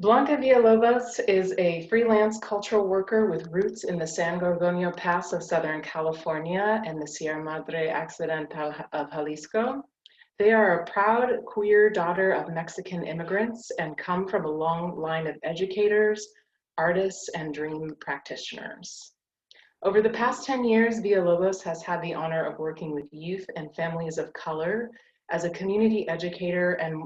Blanca Villalobos is a freelance cultural worker with roots in the San Gorgonio Pass of Southern California and the Sierra Madre Accidental of Jalisco. They are a proud queer daughter of Mexican immigrants and come from a long line of educators, artists, and dream practitioners. Over the past 10 years, Villalobos has had the honor of working with youth and families of color as a community educator, and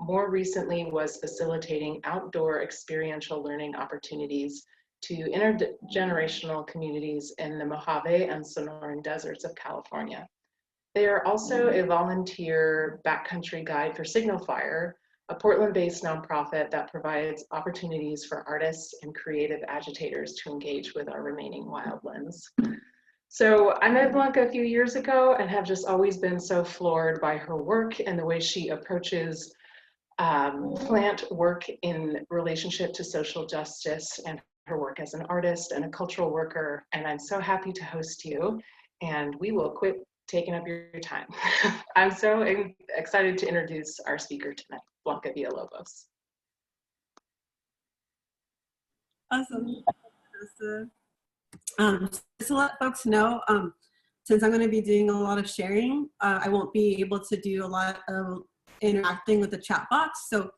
more recently was facilitating outdoor experiential learning opportunities to intergenerational communities in the Mojave and Sonoran deserts of California. They are also a volunteer backcountry guide for Signal Fire, a Portland-based nonprofit that provides opportunities for artists and creative agitators to engage with our remaining wildlands. So I met Blanca a few years ago and have just always been so floored by her work and the way she approaches plant work in relationship to social justice, and her work as an artist and a cultural worker. And I'm so happy to host you, and we will quit taking up your time. I'm so excited to introduce our speaker tonight, Blanca Villalobos. Awesome. Just to let folks know, since I'm going to be doing a lot of sharing, I won't be able to do a lot of interacting with the chat box. So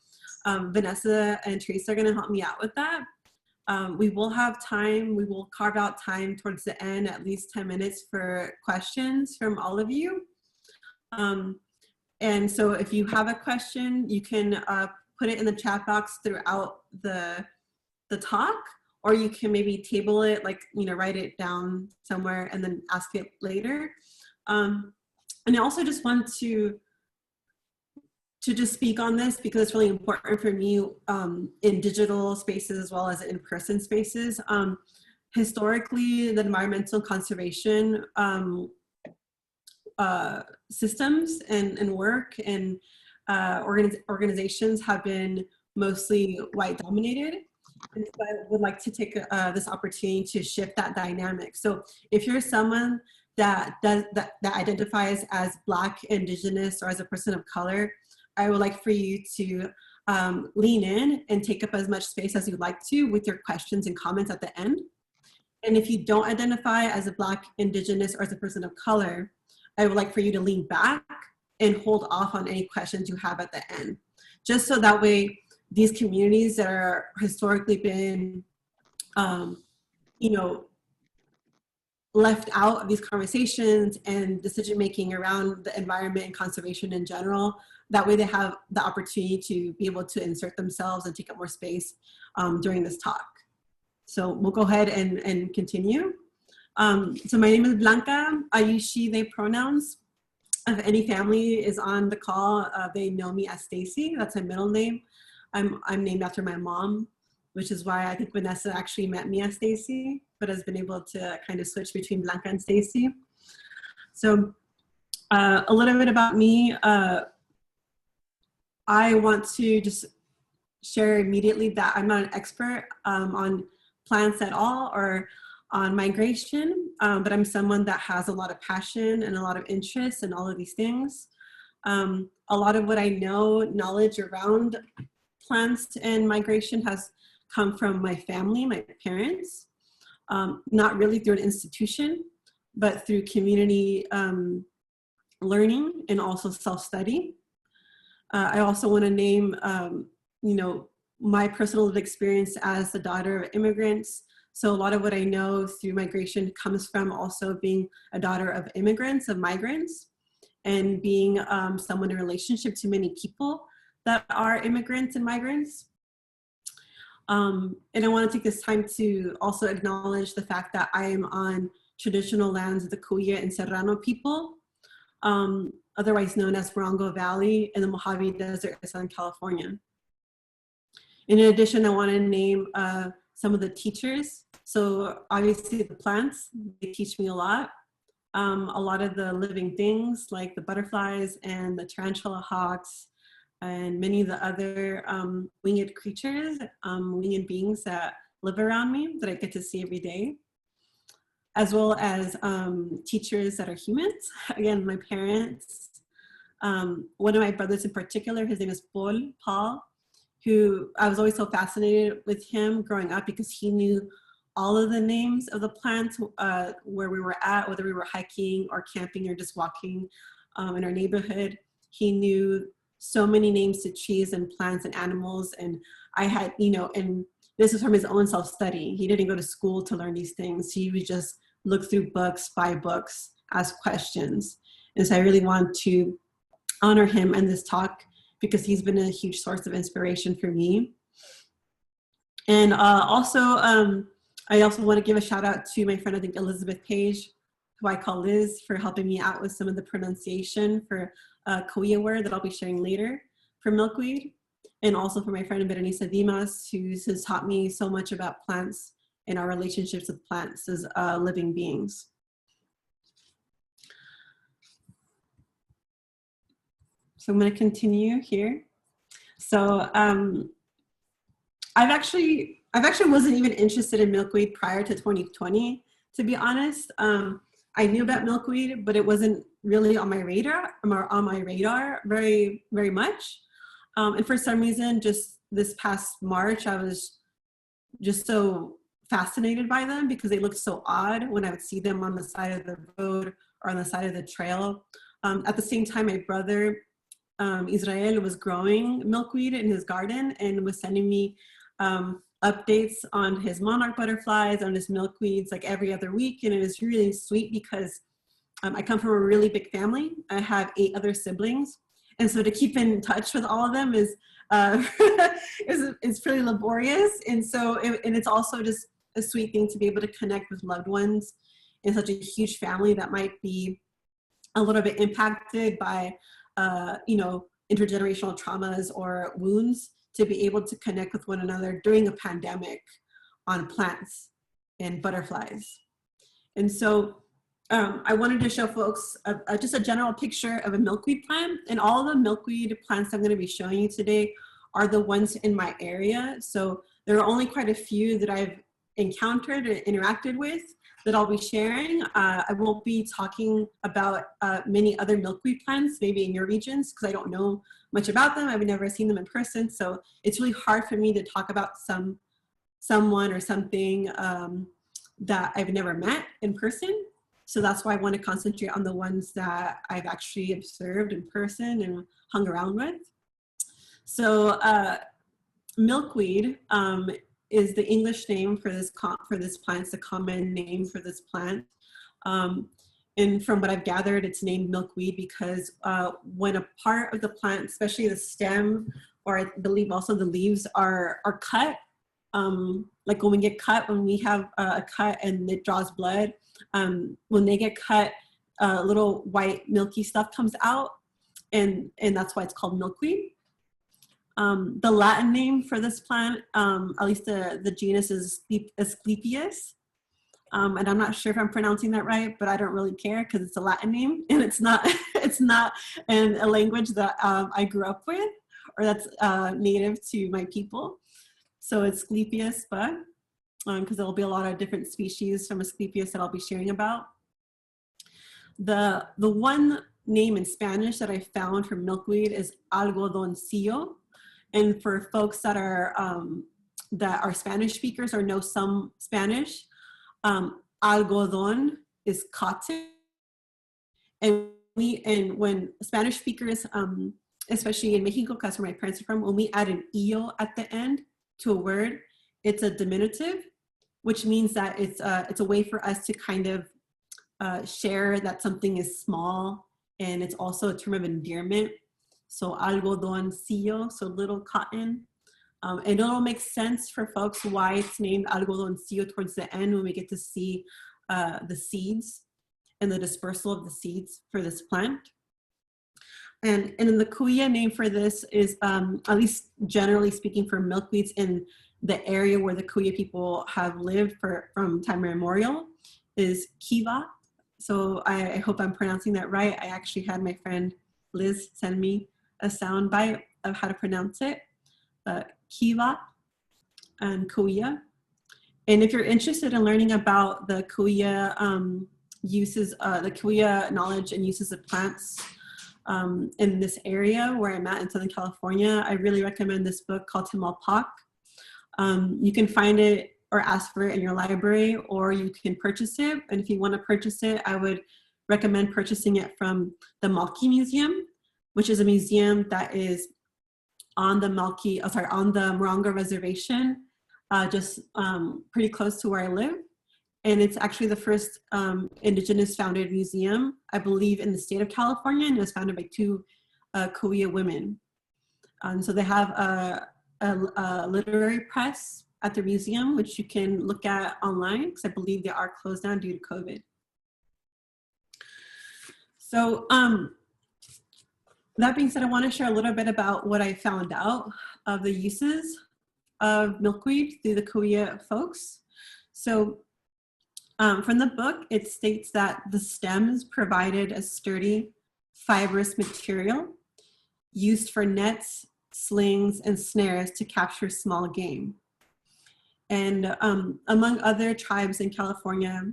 Vanessa and Teresa are going to help me out with that. We will have time, we will carve out time towards the end, at least 10 minutes for questions from all of you. And so if you have a question, you can put it in the chat box throughout the talk, or you can maybe table it, like, you know, write it down somewhere and then ask it later. And I also just want to just speak on this because it's really important for me in digital spaces as well as in-person spaces. Historically, the environmental conservation systems and work and organizations have been mostly white dominated. And so I would like to take this opportunity to shift that dynamic. So if you're someone that identifies as Black, Indigenous, or as a person of color, I would like for you to lean in and take up as much space as you'd like to with your questions and comments at the end. And if you don't identify as a Black, Indigenous, or as a person of color, I would like for you to lean back and hold off on any questions you have at the end. Just so that way, these communities that are historically been, you know, left out of these conversations and decision-making around the environment and conservation in general, that way they have the opportunity to be able to insert themselves and take up more space during this talk. So we'll go ahead and continue. So my name is Blanca. I use she, they pronouns. If any family is on the call, they know me as Stacy. That's my middle name. I'm named after my mom, which is why I think Vanessa actually met me as Stacy, but has been able to kind of switch between Blanca and Stacy. So a little bit about me. I want to just share immediately that I'm not an expert on plants at all or on migration, but I'm someone that has a lot of passion and a lot of interest in all of these things. A lot of what I know, knowledge around plants and migration has come from my family, my parents, not really through an institution, but through community learning and also self-study. I also want to name, you know, my personal lived experience as the daughter of immigrants. So a lot of what I know through migration comes from also being a daughter of immigrants, of migrants, and being someone in relationship to many people that are immigrants and migrants. And I want to take this time to also acknowledge the fact that I am on traditional lands of the Kuya and Serrano people, otherwise known as Morongo Valley in the Mojave Desert of Southern California. In addition, I want to name some of the teachers. So obviously the plants, they teach me a lot. A lot of the living things like the butterflies and the tarantula hawks and many of the other winged creatures, winged beings that live around me that I get to see every day, as well as teachers that are humans. Again, my parents. One of my brothers in particular, his name is Paul. who I was always so fascinated with him growing up because he knew all of the names of the plants where we were at, whether we were hiking or camping or just walking in our neighborhood. He knew so many names to trees and plants and animals. And I had, and this was from his own self-study. He didn't go to school to learn these things. He would just look through books, buy books, ask questions. And so I really want to honor him in this talk because he's been a huge source of inspiration for me. And I also want to give a shout out to my friend, I think Elizabeth Page, who I call Liz, for helping me out with some of the pronunciation for a Kauai word that I'll be sharing later for milkweed. And also for my friend Berenice Dimas, who has taught me so much about plants and our relationships with plants as living beings. So I'm going to continue here. So I've actually wasn't even interested in milkweed prior to 2020, to be honest. I knew about milkweed, but it wasn't really on my radar very, very much. And for some reason, just this past March, I was just so fascinated by them because they looked so odd when I would see them on the side of the road or on the side of the trail. At the same time, my brother, Israel, was growing milkweed in his garden and was sending me updates on his monarch butterflies, on his milkweeds, like every other week. And it was really sweet because I come from a really big family. I have 8 other siblings. And so to keep in touch with all of them is pretty laborious. And so, and it's also just a sweet thing to be able to connect with loved ones in such a huge family that might be a little bit impacted by, intergenerational traumas or wounds, to be able to connect with one another during a pandemic on plants and butterflies. And so I wanted to show folks just a general picture of a milkweed plant, and all the milkweed plants I'm going to be showing you today are the ones in my area. So there are only quite a few that I've encountered and interacted with that I'll be sharing. I won't be talking about many other milkweed plants, maybe in your regions, because I don't know much about them. I've never seen them in person. So it's really hard for me to talk about someone or something that I've never met in person. So that's why I want to concentrate on the ones that I've actually observed in person and hung around with. So milkweed is the English name for this plant. It's a common name for this plant. And from what I've gathered, it's named milkweed because when a part of the plant, especially the stem, or I believe also the leaves are cut, like when we get cut, when we have a cut and it draws blood, when they get cut, little white milky stuff comes out, and that's why it's called milkweed. The Latin name for this plant, at least the genus is Asclepias. And I'm not sure if I'm pronouncing that right, but I don't really care because it's a Latin name and it's not in a language that I grew up with or that's native to my people. So it's Asclepias, but because there'll be a lot of different species from Asclepias that I'll be sharing about. The one name in Spanish that I found for milkweed is algodoncillo. And for folks that are Spanish speakers or know some Spanish, algodón is cotton. And when Spanish speakers, especially in Mexico, because where my parents are from, when we add an illo at the end to a word, it's a diminutive, which means that it's a way for us to kind of share that something is small, and it's also a term of endearment. So algodoncillo, so little cotton. And it'll make sense for folks why it's named algodoncillo towards the end when we get to see the seeds and the dispersal of the seeds for this plant. And then the Kuya name for this is, at least generally speaking, for milkweeds in the area where the Kuya people have lived from time immemorial, is Kiva. So I hope I'm pronouncing that right. I actually had my friend Liz send me a sound bite of how to pronounce it. Kiva and Kuya. And if you're interested in learning about the Kuya uses, the Kuya knowledge and uses of plants, in this area where I'm at in Southern California, I really recommend this book called Tamalpak. You can find it or ask for it in your library, or you can purchase it. And if you want to purchase it, I would recommend purchasing it from the Malki Museum, which is a museum that is on the on the Morongo Reservation, just pretty close to where I live. And it's actually the first indigenous founded museum, I believe, in the state of California, and it was founded by two Kauai women. So they have a literary press at the museum, which you can look at online, because I believe they are closed down due to COVID. So that being said, I want to share a little bit about what I found out of the uses of milkweed through the Kauai folks. So from the book, it states that the stems provided a sturdy, fibrous material used for nets, slings, and snares to capture small game. And among other tribes in California,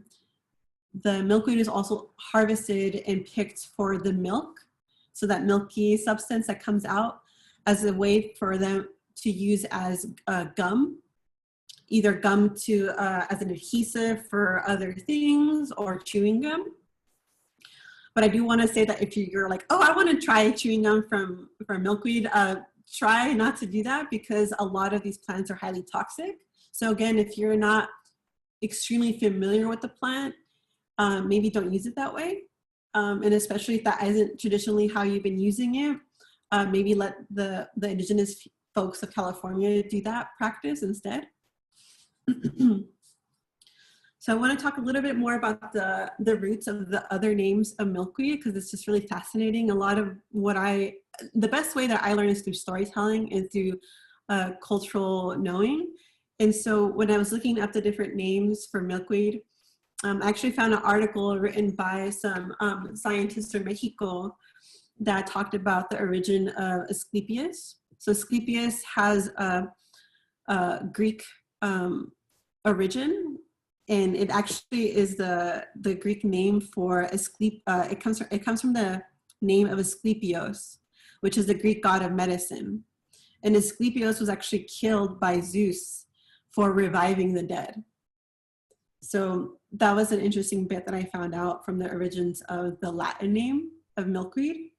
the milkweed is also harvested and picked for the milk, so that milky substance that comes out, as a way for them to use as gum, either gum to as an adhesive for other things, or chewing gum. But I do want to say that if you're like, oh, I want to try chewing gum from milkweed, try not to do that, because a lot of these plants are highly toxic. So again, if you're not extremely familiar with the plant, maybe don't use it that way. And especially if that isn't traditionally how you've been using it, maybe let the indigenous folks of California do that practice instead. So I want to talk a little bit more about the roots of the other names of milkweed, because it's just really fascinating. A lot of the best way that I learn is through storytelling and through cultural knowing. And so when I was looking up the different names for milkweed, I actually found an article written by some scientists from Mexico that talked about the origin of Asclepius. So Asclepius has a Greek origin, and it actually is the Greek name for it comes from the name of Asclepios, which is the Greek god of medicine. And Asclepios was actually killed by Zeus for reviving the dead. So that was an interesting bit that I found out from the origins of the Latin name of milkweed.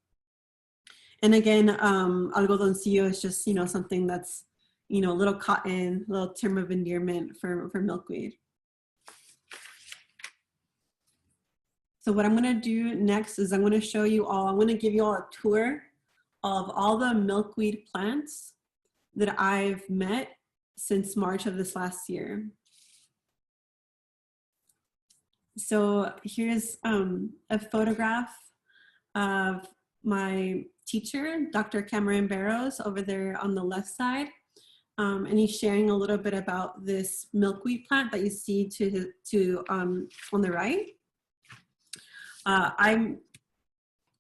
And again, algodoncillo is just, something that's, a little cotton, a little term of endearment for milkweed. So what I'm gonna do next is I'm going to give you all a tour of all the milkweed plants that I've met since March of this last year. So here's a photograph of my teacher, Dr. Cameron Barrows, over there on the left side. And he's sharing a little bit about this milkweed plant that you see on the right. I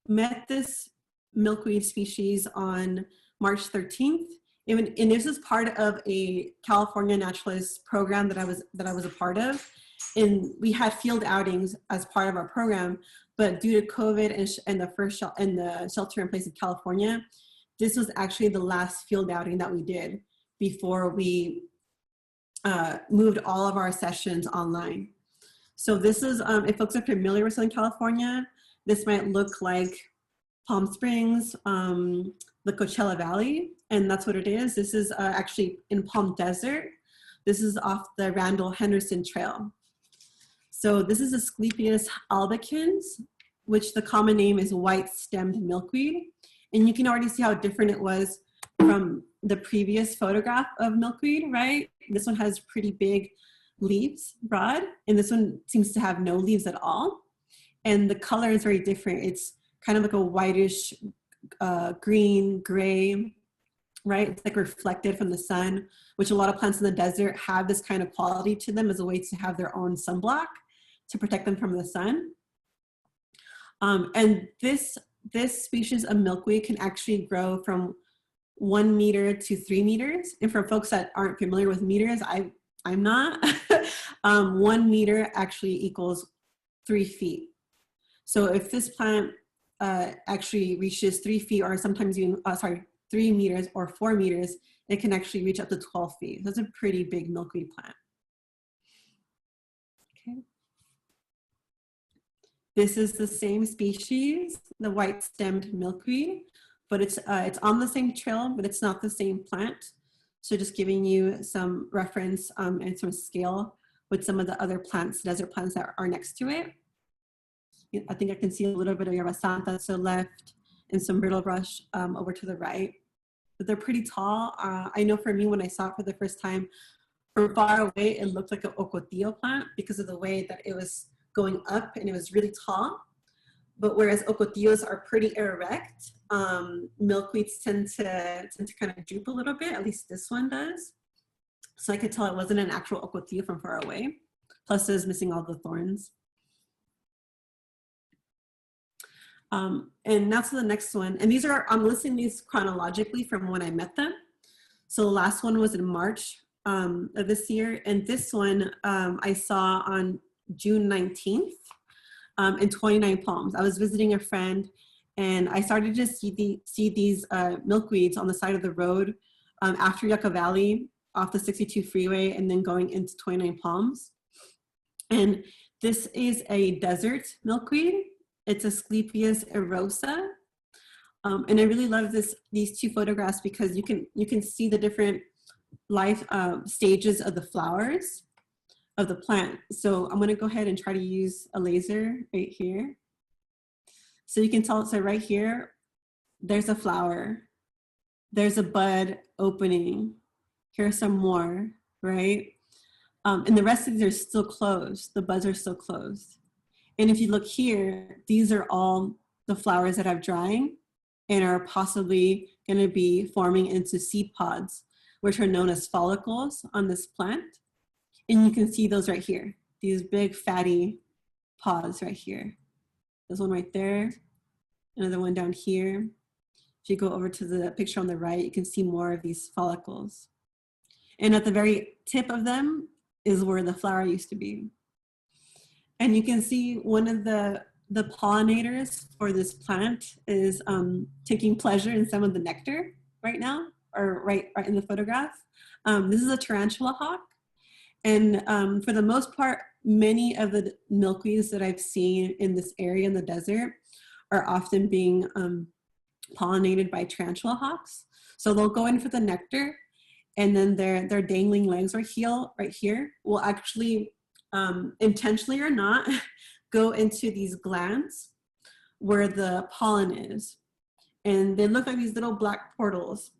met this milkweed species on March 13th. And this is part of a California naturalist program that I was a part of. And we had field outings as part of our program, but due to COVID and the shelter in place in California, this was actually the last field outing that we did before we moved all of our sessions online. So this is, if folks are familiar with Southern California, this might look like Palm Springs, the Coachella Valley, and that's what it is. This is actually in Palm Desert. This is off the Randall Henderson Trail. So this is Asclepius albicans, which the common name is white-stemmed milkweed. And you can already see how different it was from the previous photograph of milkweed, right? This one has pretty big leaves, broad, and this one seems to have no leaves at all. And the color is very different. It's kind of like a whitish green, gray, right? It's like reflected from the sun, which a lot of plants in the desert have this kind of quality to them as a way to have their own sunblock to protect them from the sun. And this species of milkweed can actually grow from 1 meter to 3 meters. And for folks that aren't familiar with meters, I'm not, 1 meter actually equals 3 feet. So if this plant actually reaches 3 feet, or sometimes even, 3 meters or 4 meters. It can actually reach up to 12 feet. That's a pretty big milkweed plant. Okay. This is the same species, the white-stemmed milkweed, but it's on the same trail, but it's not the same plant. So just giving you some reference and some scale with some of the other plants, desert plants that are next to it. I think I can see a little bit of yerba santa to the left and some brittle brush over to the right. But they're pretty tall. I know for me, when I saw it for the first time, from far away, it looked like an ocotillo plant because of the way that it was going up and it was really tall. But whereas ocotillos are pretty erect, milkweeds tend to kind of droop a little bit. At least this one does. So I could tell it wasn't an actual ocotillo from far away. Plus, it was missing all the thorns. And now to the next one. And these are, I'm listing these chronologically from when I met them. So the last one was in March of this year. And this one I saw on June 19th in 29 Palms. I was visiting a friend and I started to see these milkweeds on the side of the road after Yucca Valley off the 62 freeway and then going into 29 Palms. And this is a desert milkweed. It's Asclepias erosa. And I really love these two photographs because you can see the different life stages of the flowers of the plant. So I'm gonna go ahead and try to use a laser right here. So you can tell, so right here, there's a flower. There's a bud opening. Here's some more, right? And the rest of these are still closed. The buds are still closed. And if you look here, these are all the flowers that have drying and are possibly gonna be forming into seed pods, which are known as follicles on this plant. And you can see those right here, these big fatty pods right here. There's one right there, another one down here. If you go over to the picture on the right, you can see more of these follicles. And at the very tip of them is where the flower used to be. And you can see one of the pollinators for this plant is taking pleasure in some of the nectar right now, or right in the photograph. This is a tarantula hawk. And for the most part, many of the milkweeds that I've seen in this area in the desert are often being pollinated by tarantula hawks. So they'll go in for the nectar, and then their dangling legs right here will actually, intentionally or not, go into these glands where the pollen is. And they look like these little black portals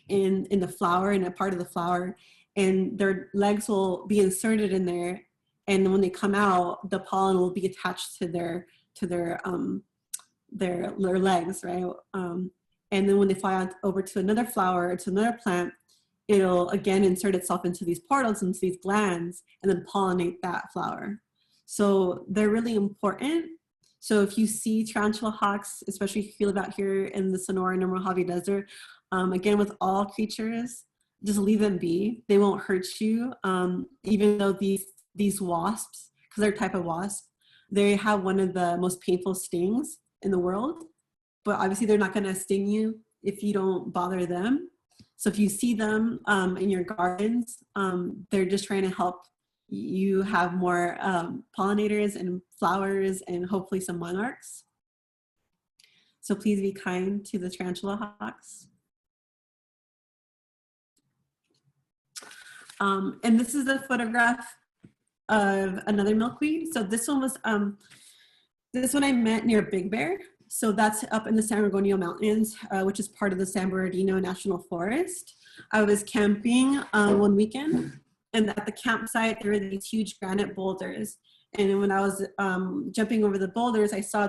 in the flower, in a part of the flower. And their legs will be inserted in there, and when they come out, the pollen will be attached to their legs, right? And then when they fly out over to another flower or to another plant, it'll again insert itself into these portals, into these glands, and then pollinate that flower. So they're really important. So if you see tarantula hawks, especially if you live out here in the Sonora and Mojave Desert, again, with all creatures, just leave them be. They won't hurt you. Even though these wasps, because they're a type of wasp, they have one of the most painful stings in the world. But obviously they're not gonna sting you if you don't bother them. So if you see them in your gardens, they're just trying to help you have more pollinators and flowers and hopefully some monarchs. So please be kind to the tarantula hawks. And this is a photograph of another milkweed. So this one was, this one I met near Big Bear. So that's up in the San Gorgonio Mountains, which is part of the San Bernardino National Forest. I was camping one weekend, and at the campsite, there were these huge granite boulders. And when I was jumping over the boulders, I saw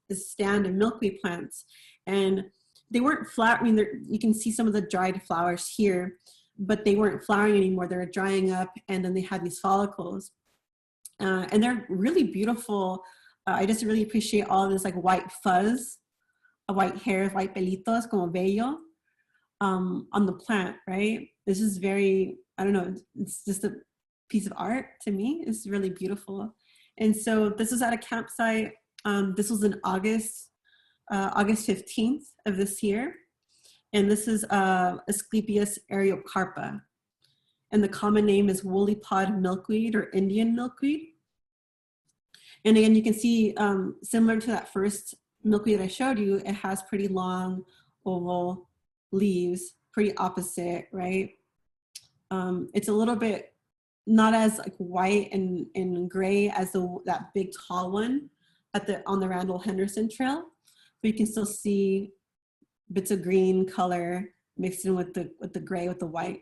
this stand of milkweed plants. And they weren't flat. I mean, you can see some of the dried flowers here, but they weren't flowering anymore. They were drying up, and then they had these follicles. And they're really beautiful. I just really appreciate all this like white fuzz, white hair, white pelitos, como vello, on the plant, right? This is very, I don't know, it's just a piece of art to me. It's really beautiful. And so this was at a campsite. This was in August August 15th of this year. And this is Asclepias areocarpa. And the common name is woolly pod milkweed or Indian milkweed. And again, you can see similar to that first milkweed I showed you, it has pretty long oval leaves, pretty opposite, right? It's a little bit not as like white and gray as that big tall one on the Randall Henderson Trail, but you can still see bits of green color mixed in with the gray with the white.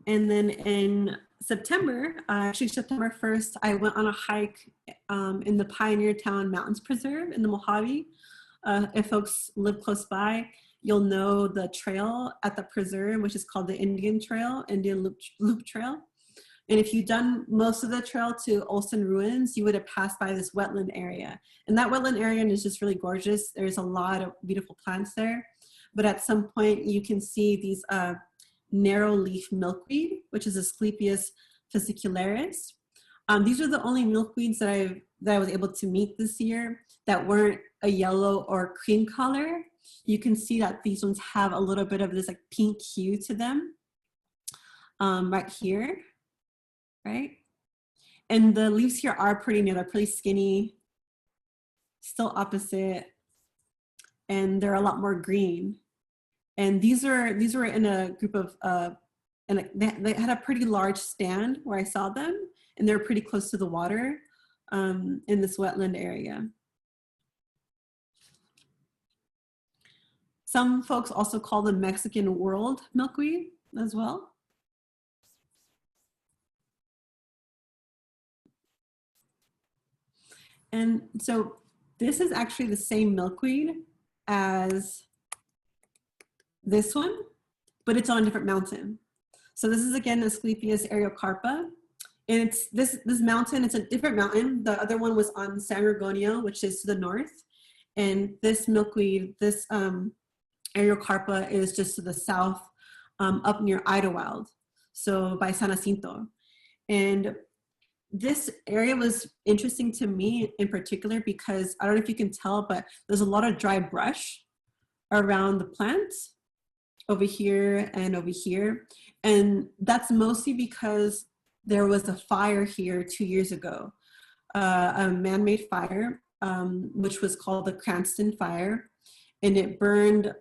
And then in September, actually September 1st, I went on a hike in the Pioneer Town Mountains Preserve in the Mojave. If folks live close by, you'll know the trail at the preserve, which is called the Indian Loop Trail. And if you've done most of the trail to Olson Ruins, you would have passed by this wetland area. And that wetland area is just really gorgeous. There's a lot of beautiful plants there. But at some point, you can see these narrow leaf milkweed, which is Asclepias fascicularis. These are the only milkweeds that I was able to meet this year that weren't a yellow or cream color. You can see that these ones have a little bit of this like pink hue to them right here, right? And the leaves here are pretty new, they're pretty skinny, still opposite, and they're a lot more green. And these were in a group of, and they had a pretty large stand where I saw them, and they're pretty close to the water in this wetland area. Some folks also call them Mexican world milkweed as well. And so this is actually the same milkweed as this one, but it's on a different mountain. So this is again Asclepias areocarpa. And it's this mountain, it's a different mountain. The other one was on San Gorgonio, which is to the north. And this milkweed, this areocarpa is just to the south, up near Idlewild, so by San Jacinto. And this area was interesting to me in particular because I don't know if you can tell, but there's a lot of dry brush around the plants over here and over here. And that's mostly because there was a fire here 2 years ago, a man-made fire, which was called the Cranston Fire. And it burned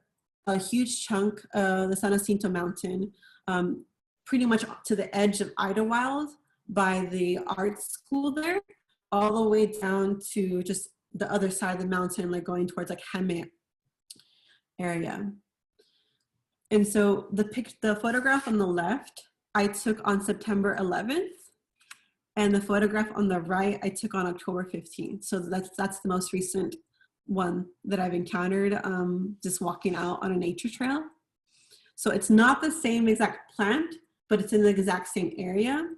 a huge chunk of the San Jacinto Mountain, pretty much to the edge of Idlewild by the art school there, all the way down to just the other side of the mountain, like going towards like Hemet area. And so the photograph on the left, I took on September 11th, and the photograph on the right, I took on October 15th. So that's the most recent one that I've encountered just walking out on a nature trail. So it's not the same exact plant, but it's in the exact same area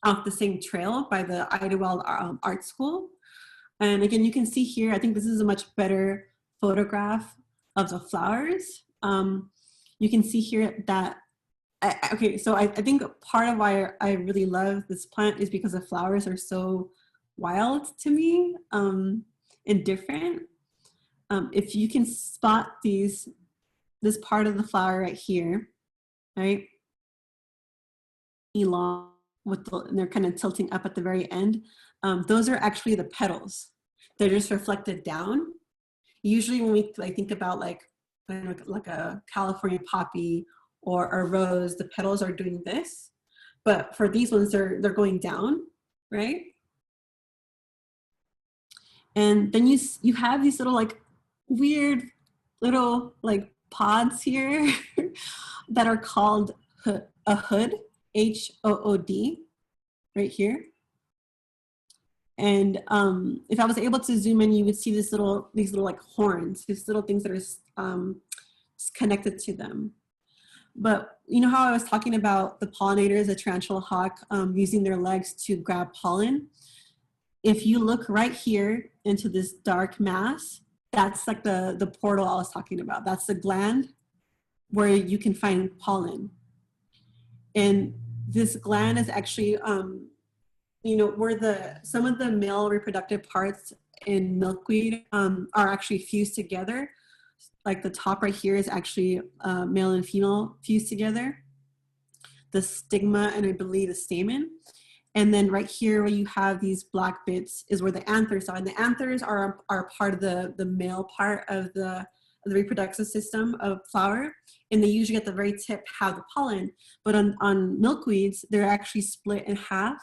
off the same trail by the Idlewild Art School. And again, you can see here, I think this is a much better photograph of the flowers. You can see here that, okay, so I think part of why I really love this plant is because the flowers are so wild to me and different. If you can spot this part of the flower right here, right? Elong, and they're kind of tilting up at the very end. Those are actually the petals. They're just reflected down. Usually when we think about like a California poppy or a rose, the petals are doing this, but for these ones, they're going down, right? And then you have these little like weird little like pods here that are called a hood, H-O-O-D, right here. And if I was able to zoom in, you would see these little like horns, these little things that are connected to them. But you know how I was talking about the pollinators, the tarantula hawk, using their legs to grab pollen? If you look right here into this dark mass, that's like the portal I was talking about. That's the gland where you can find pollen. And this gland is actually, you know, where some of the male reproductive parts in milkweed are actually fused together. Like the top right here is actually male and female fused together. The stigma and I believe the stamen. And then right here where you have these black bits is where the anthers are. And the anthers are part of the male part of the reproductive system of flower. And they usually at the very tip have the pollen. But on milkweeds, they're actually split in half.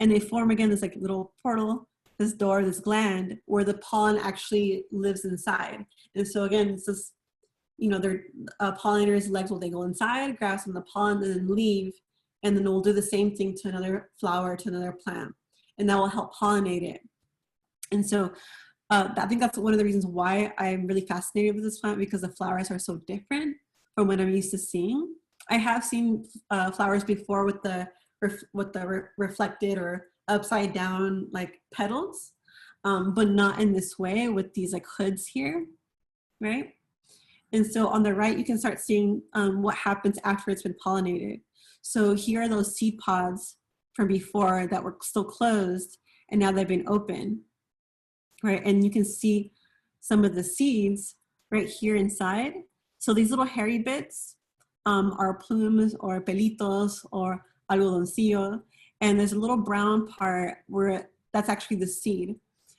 And they form again this like little portal, this door, this gland where the pollen actually lives inside. And so again, it's this, you know, their pollinators' legs will they go inside, grab some of the pollen, and then leave. And then we'll do the same thing to another flower, to another plant. And that will help pollinate it. And so I think that's one of the reasons why I'm really fascinated with this plant, because the flowers are so different from what I'm used to seeing. I have seen flowers before with the reflected or upside down like petals, but not in this way with these like hoods here, right? And so on the right, you can start seeing what happens after it's been pollinated. So here are those seed pods from before that were still closed, and now they've been open, right? And you can see some of the seeds right here inside. So these little hairy bits are plumes or pelitos or algodoncillo, and there's a little brown part where that's actually the seed.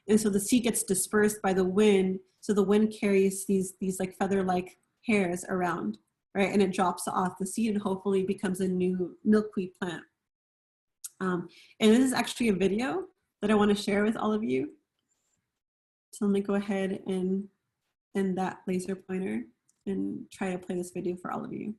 And so the seed gets dispersed by the wind. So the wind carries these like feather-like hairs around, right? And it drops off the seed and hopefully becomes a new milkweed plant. And this is actually a video that I want to share with all of you. So let me go ahead and that laser pointer and try to play this video for all of you.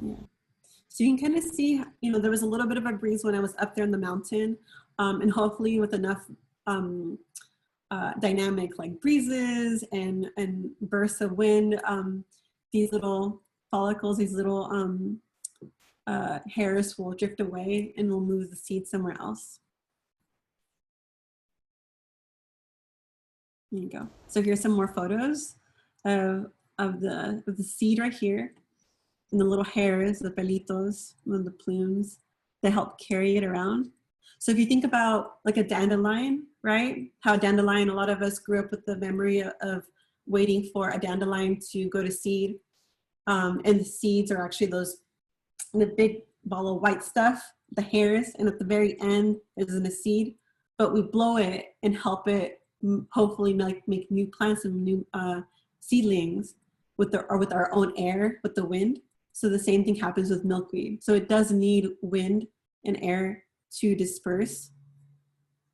Yeah. So you can kind of see, you know, there was a little bit of a breeze when I was up there in the mountain, and hopefully with enough dynamic like breezes and bursts of wind, these little follicles, these little hairs will drift away and will move the seed somewhere else. There you go. So here's some more photos of the seed right here. And the little hairs, the pelitos, and the plumes that help carry it around. So if you think about like a dandelion, right? How a dandelion, a lot of us grew up with the memory of waiting for a dandelion to go to seed. And the seeds are actually the big ball of white stuff, the hairs, and at the very end is in a seed. But we blow it and help it hopefully make new plants and new seedlings with our own air, with the wind. So the same thing happens with milkweed. So it does need wind and air to disperse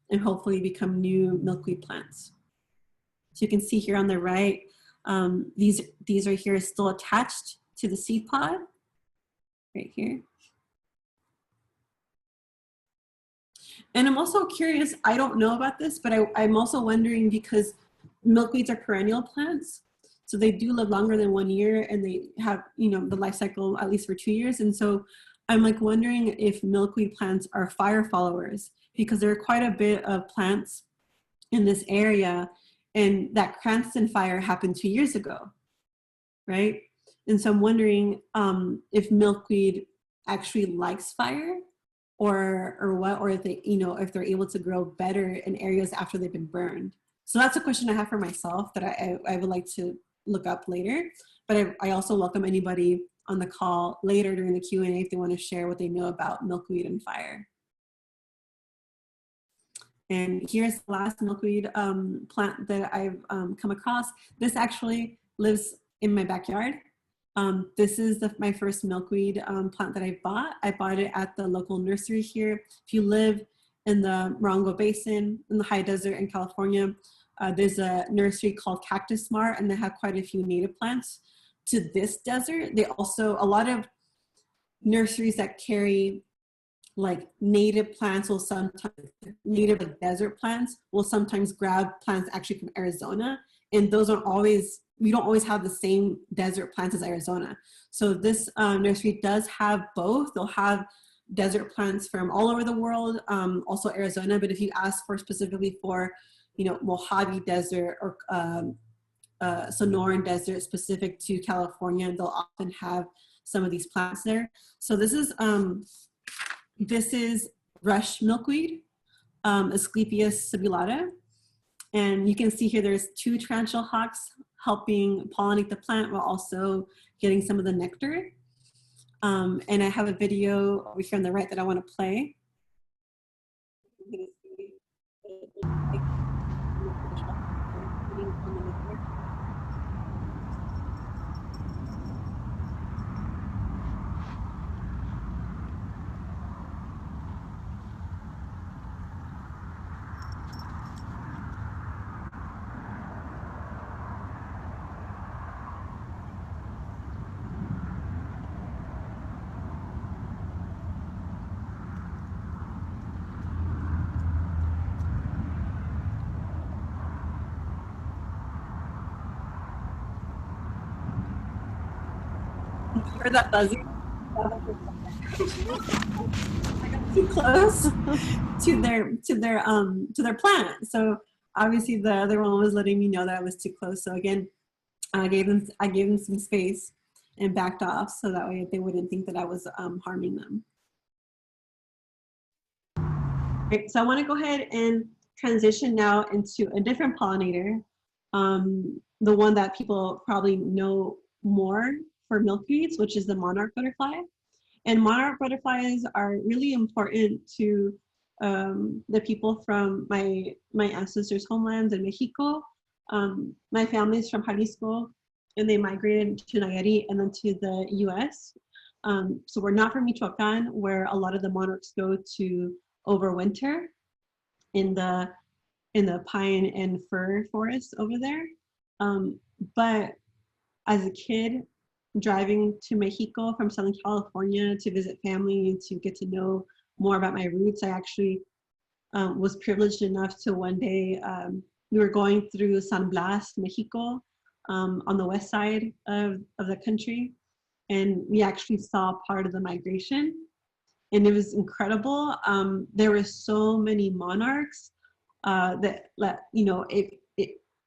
and hopefully become new milkweed plants. So you can see here on the right, these are here still attached to the seed pod, right here. And I'm also curious, I don't know about this, but I'm also wondering because milkweeds are perennial plants. So they do live longer than 1 year and they have, you know, the life cycle at least for 2 years. And so I'm like wondering if milkweed plants are fire followers, because there are quite a bit of plants in this area, and that Cranston fire happened 2 years ago, right? And so I'm wondering if milkweed actually likes fire or what, or if they, you know, if they're able to grow better in areas after they've been burned. So that's a question I have for myself that I would like to look up later, but I also welcome anybody on the call later during the Q&A if they want to share what they know about milkweed and fire. And here's the last milkweed plant that I've come across. This actually lives in my backyard. This is my first milkweed plant that I bought. I bought it at the local nursery here. If you live in the Morongo Basin, in the high desert in California, there's a nursery called Cactus Mart, and they have quite a few native plants to this desert. They also, a lot of nurseries that carry like native plants will sometimes, native like desert plants will sometimes grab plants actually from Arizona, and those aren't always we don't always have the same desert plants as Arizona. So this nursery does have both. They'll have desert plants from all over the world, also Arizona. But if you ask for specifically for, you know, Mojave Desert or Sonoran Desert specific to California, they'll often have some of these plants there. So this is rush milkweed, Asclepias subulata. And you can see here there's 2 tarantula hawks helping pollinate the plant while also getting some of the nectar. And I have a video over here on the right that I want to play. Heard that buzzing? I got too close to their plant. So obviously the other one was letting me know that I was too close. So again, I gave them some space and backed off so that way they wouldn't think that I was harming them. Right, so I want to go ahead and transition now into a different pollinator, the one that people probably know more for milkweeds, which is the monarch butterfly. And monarch butterflies are really important to the people from my ancestors' homelands in Mexico. My family is from Jalisco, and they migrated to Nayarit and then to the US. So we're not from Michoacan, where a lot of the monarchs go to overwinter in the pine and fir forests over there. But as a kid, driving to Mexico from Southern California to visit family and to get to know more about my roots, I actually was privileged enough to one day, we were going through San Blas, Mexico, on the west side of the country, and we actually saw part of the migration, and it was incredible. There were so many monarchs that, you know,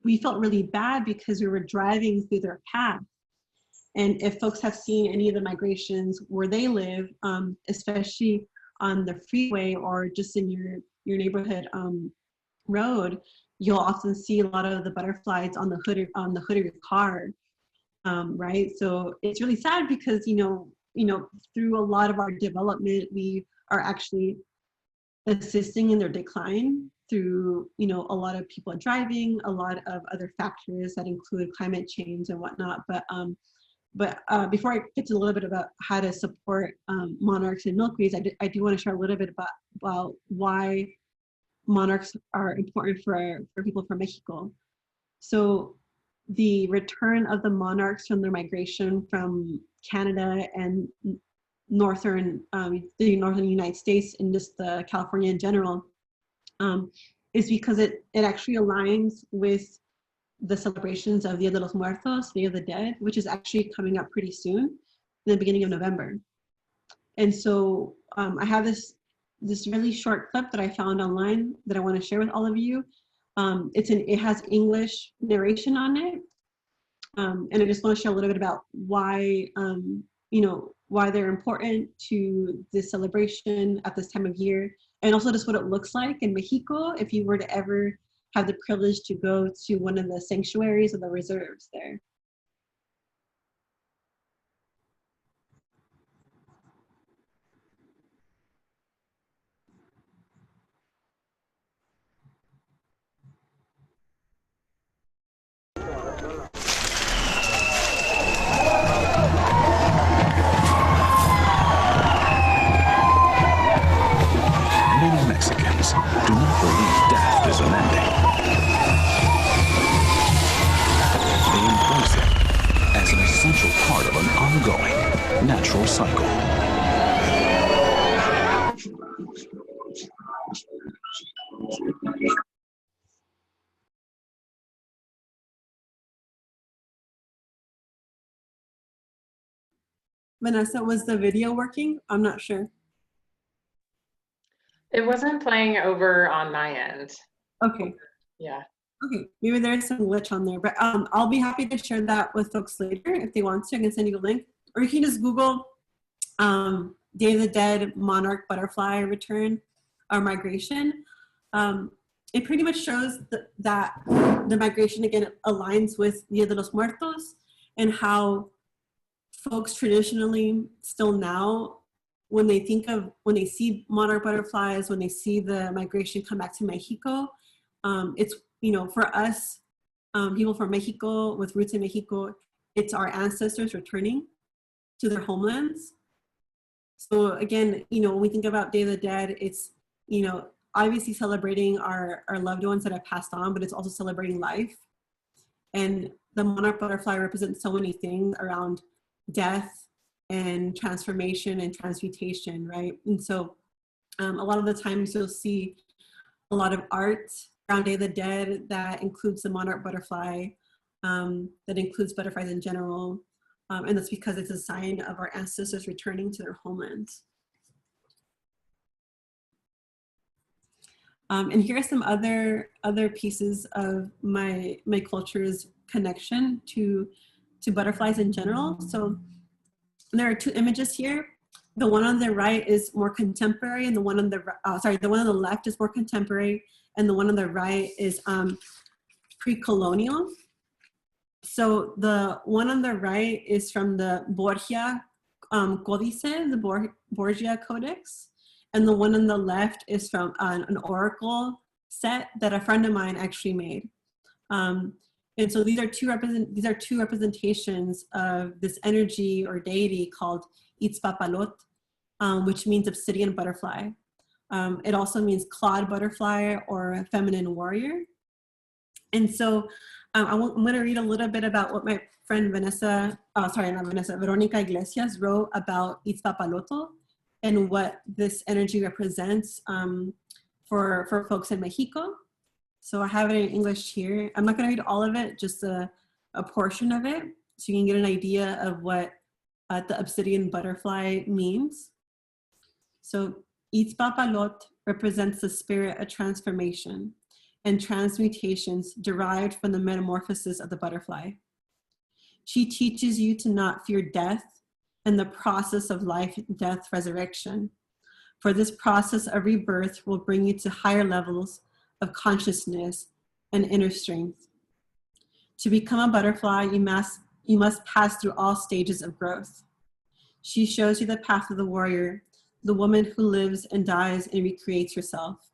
we felt really bad because we were driving through their path. And if folks have seen any of the migrations where they live, especially on the freeway or just in your neighborhood road, you'll often see a lot of the butterflies on the hood of your car, right? So it's really sad because you know through a lot of our development, we are actually assisting in their decline through a lot of people driving, a lot of other factors that include climate change and whatnot. But before I get to a little bit about how to support monarchs and milkweeds, I do want to share a little bit about why monarchs are important for people from Mexico. So the return of the monarchs from their migration from Canada and the northern United States and just California in general is because it actually aligns with the celebrations of Dia de los Muertos, Day of the Dead, which is actually coming up pretty soon, in the beginning of November. And so I have this really short clip that I found online that I want to share with all of you. It has English narration on it, and I just want to share a little bit about why why they're important to this celebration at this time of year, and also just what it looks like in Mexico if you were to ever have the privilege to go to one of the sanctuaries or the reserves there. Many Mexicans do not believe death is an ending. They embrace it as an essential part of an ongoing natural cycle. Vanessa, was the video working? I'm not sure. It wasn't playing over on my end. Okay. Yeah. Okay, maybe there's some glitch on there, but I'll be happy to share that with folks later if they want to. I can send you a link, or you can just Google Day of the Dead monarch butterfly return or migration. It pretty much shows that the migration again aligns with Dia de los Muertos, and how folks traditionally still now, when they see monarch butterflies, when they see the migration come back to Mexico, it's, you know, for us, people from Mexico with roots in Mexico, it's our ancestors returning to their homelands. So again, you know, when we think about Day of the Dead, it's, you know, obviously celebrating our loved ones that have passed on, but it's also celebrating life. And the monarch butterfly represents so many things around death and transformation and transmutation, right? And so a lot of the times you'll see a lot of art around Day of the Dead that includes the monarch butterfly, that includes butterflies in general. And that's because it's a sign of our ancestors returning to their homelands. And here are some other pieces of my culture's connection to butterflies in general. So there are two images here. The one on the right is more contemporary, and the one on the the one on the left is more contemporary, and the one on the right is pre-colonial. So the one on the right is from the Borgia Codice, the Borgia Codex, and the one on the left is from an oracle set that a friend of mine actually made. And so these are two representations of this energy or deity called Itzpapalot, which means obsidian butterfly. It also means clawed butterfly or feminine warrior. And so I'm going to read a little bit about what my friend Veronica Iglesias wrote about Itzpapaloto and what this energy represents for folks in Mexico. So I have it in English here. I'm not going to read all of it, just a portion of it, so you can get an idea of what the obsidian butterfly means. So Itzpapalot represents the spirit of transformation and transmutations derived from the metamorphosis of the butterfly. She teaches you to not fear death and the process of life, death, resurrection. For this process of rebirth will bring you to higher levels of consciousness and inner strength. To become a butterfly, you must pass through all stages of growth. She shows you the path of the warrior, the woman who lives and dies and recreates herself.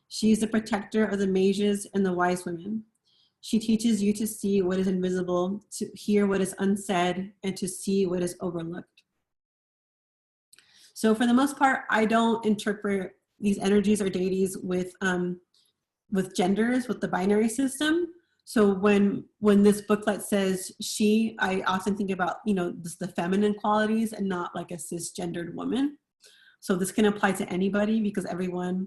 She is the protector of the mages and the wise women. She teaches you to see what is invisible, to hear what is unsaid, and to see what is overlooked. So for the most part, I don't interpret these energies or deities with genders, with the binary system. So when this booklet says she, I often think about, you know, the feminine qualities and not like a cisgendered woman. So this can apply to anybody because everyone,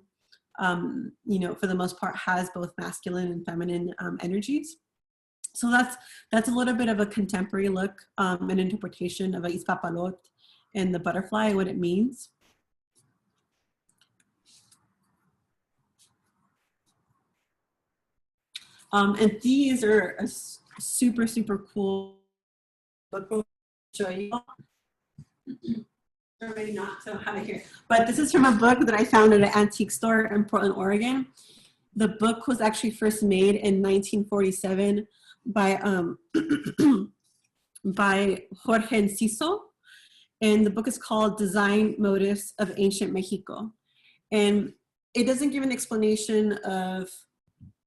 you know, for the most part has both masculine and feminine energies. So that's a little bit of a contemporary look and interpretation of Itzpapalot and the butterfly and what it means. And these are a super, super cool book. I'll show you. Already not, so have it here. But this is from a book that I found at an antique store in Portland, Oregon. The book was actually first made in 1947 by Jorge Enciso. And the book is called Design Motifs of Ancient Mexico. And it doesn't give an explanation of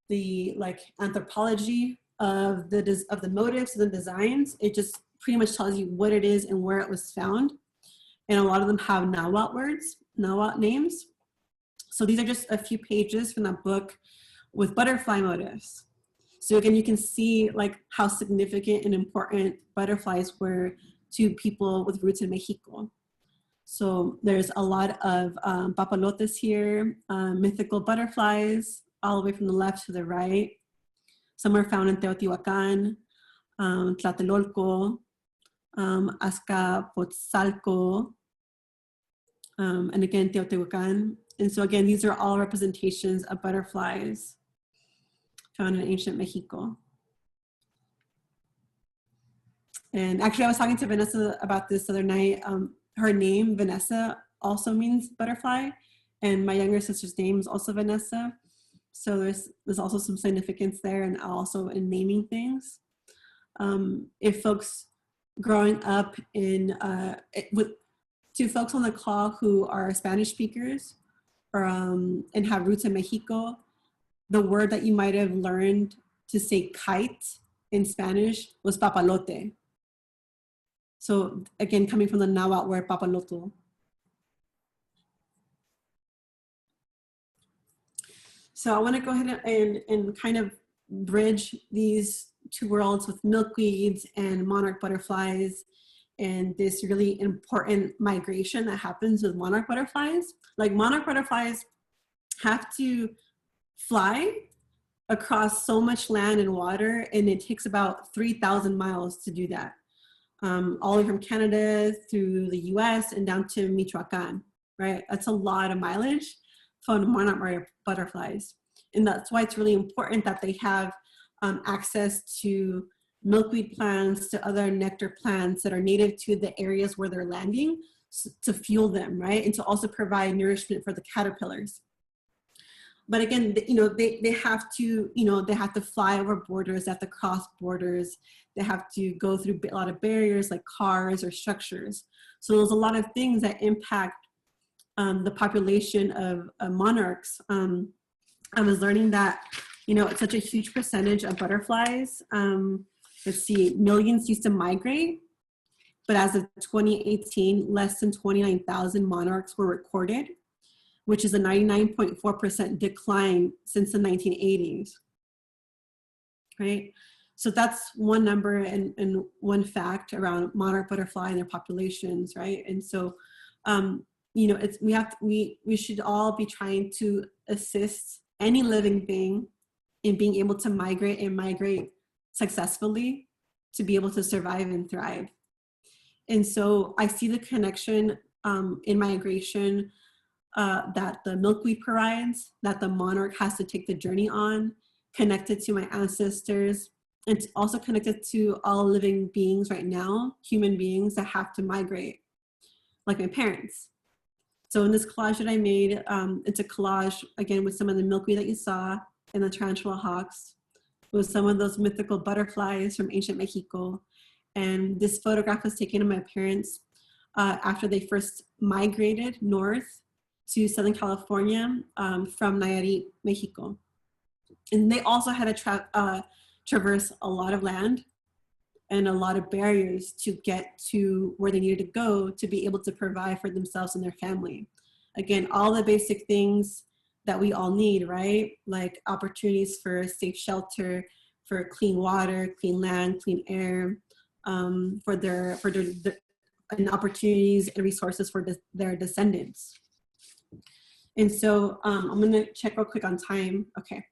the anthropology of the motifs and the designs. It just pretty much tells you what it is and where it was found. And a lot of them have Nahuatl words, Nahuatl names. So these are just a few pages from that book with butterfly motifs. So again, you can see like how significant and important butterflies were to people with roots in Mexico. So there's a lot of papalotes here, mythical butterflies, all the way from the left to the right. Some are found in Teotihuacan, Tlatelolco, Azcapotzalco, and again, Teotihuacan. And so again, these are all representations of butterflies found in ancient Mexico. And actually, I was talking to Vanessa about this the other night. Her name, Vanessa, also means butterfly. And my younger sister's name is also Vanessa. So there's also some significance there, and also in naming things. If folks growing up in, to folks on the call who are Spanish speakers or, and have roots in Mexico, the word that you might have learned to say kite in Spanish was papalote. So again, coming from the Nahuatl word papaloto. So I want to go ahead and kind of bridge these two worlds with milkweeds and monarch butterflies and this really important migration that happens with monarch butterflies. Like monarch butterflies have to fly across so much land and water, and it takes about 3,000 miles to do that. All the way from Canada through the US and down to Michoacan, right? That's a lot of mileage for monarch butterflies. And that's why it's really important that they have access to milkweed plants, to other nectar plants that are native to the areas where they're landing to fuel them, right? And to also provide nourishment for the caterpillars. But again, they have to, they have to fly over borders, they have to cross borders, they have to go through a lot of barriers like cars or structures. So there's a lot of things that impact the population of monarchs. I was learning that, it's such a huge percentage of butterflies. Let's see, millions used to migrate, but as of 2018, less than 29,000 monarchs were recorded, which is a 99.4% decline since the 1980s, right? So that's one number and one fact around monarch butterfly and their populations, right? And so, we should all be trying to assist any living being in being able to migrate successfully to be able to survive and thrive. And so I see the connection in migration that the milkweed provides, that the monarch has to take the journey on, connected to my ancestors, and also connected to all living beings right now, human beings that have to migrate, like my parents. So in this collage that I made, it's a collage, again, with some of the milkweed that you saw and the tarantula hawks, with some of those mythical butterflies from ancient Mexico. And this photograph was taken of my parents after they first migrated north to Southern California from Nayarit, Mexico. And they also had to traverse a lot of land and a lot of barriers to get to where they needed to go to be able to provide for themselves and their family. Again, all the basic things that we all need, right? Like opportunities for safe shelter, for clean water, clean land, clean air, and opportunities and resources for their descendants. And so I'm gonna check real quick on time, okay.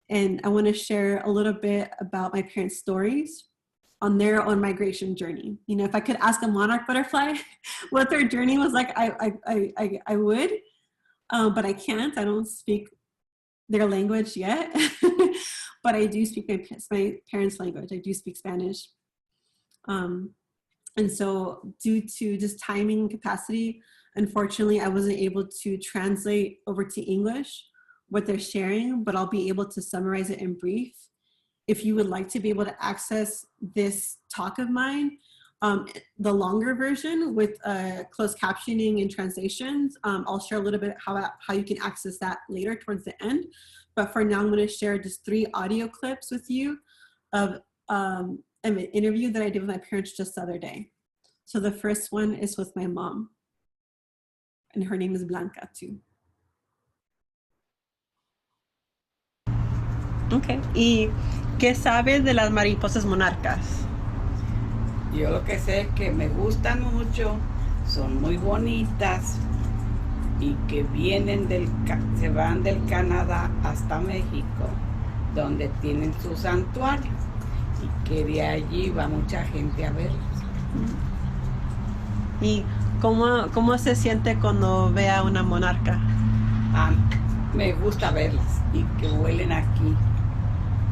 And I wanna share a little bit about my parents' stories on their own migration journey. If I could ask a monarch butterfly what their journey was like, I would, but I can't. I don't speak their language yet, but I do speak my parents' language. I do speak Spanish. And so due to just timing capacity, unfortunately, I wasn't able to translate over to English what they're sharing, but I'll be able to summarize it in brief. If you would like to be able to access this talk of mine, the longer version with closed captioning and translations, I'll share a little bit how you can access that later towards the end. But for now, I'm going to share just 3 audio clips with you of an interview that I did with my parents just the other day. So the first one is with my mom, and her name is Blanca too. Okay. ¿Y qué sabes de las mariposas monarcas? Yo lo que sé es que me gustan mucho, son muy bonitas y que se van del Canadá hasta México, donde tienen su santuario. y que de allí va mucha gente a verlos. ¿Y cómo se siente cuando ve a una monarca? Me gusta verlas y que vuelen aquí,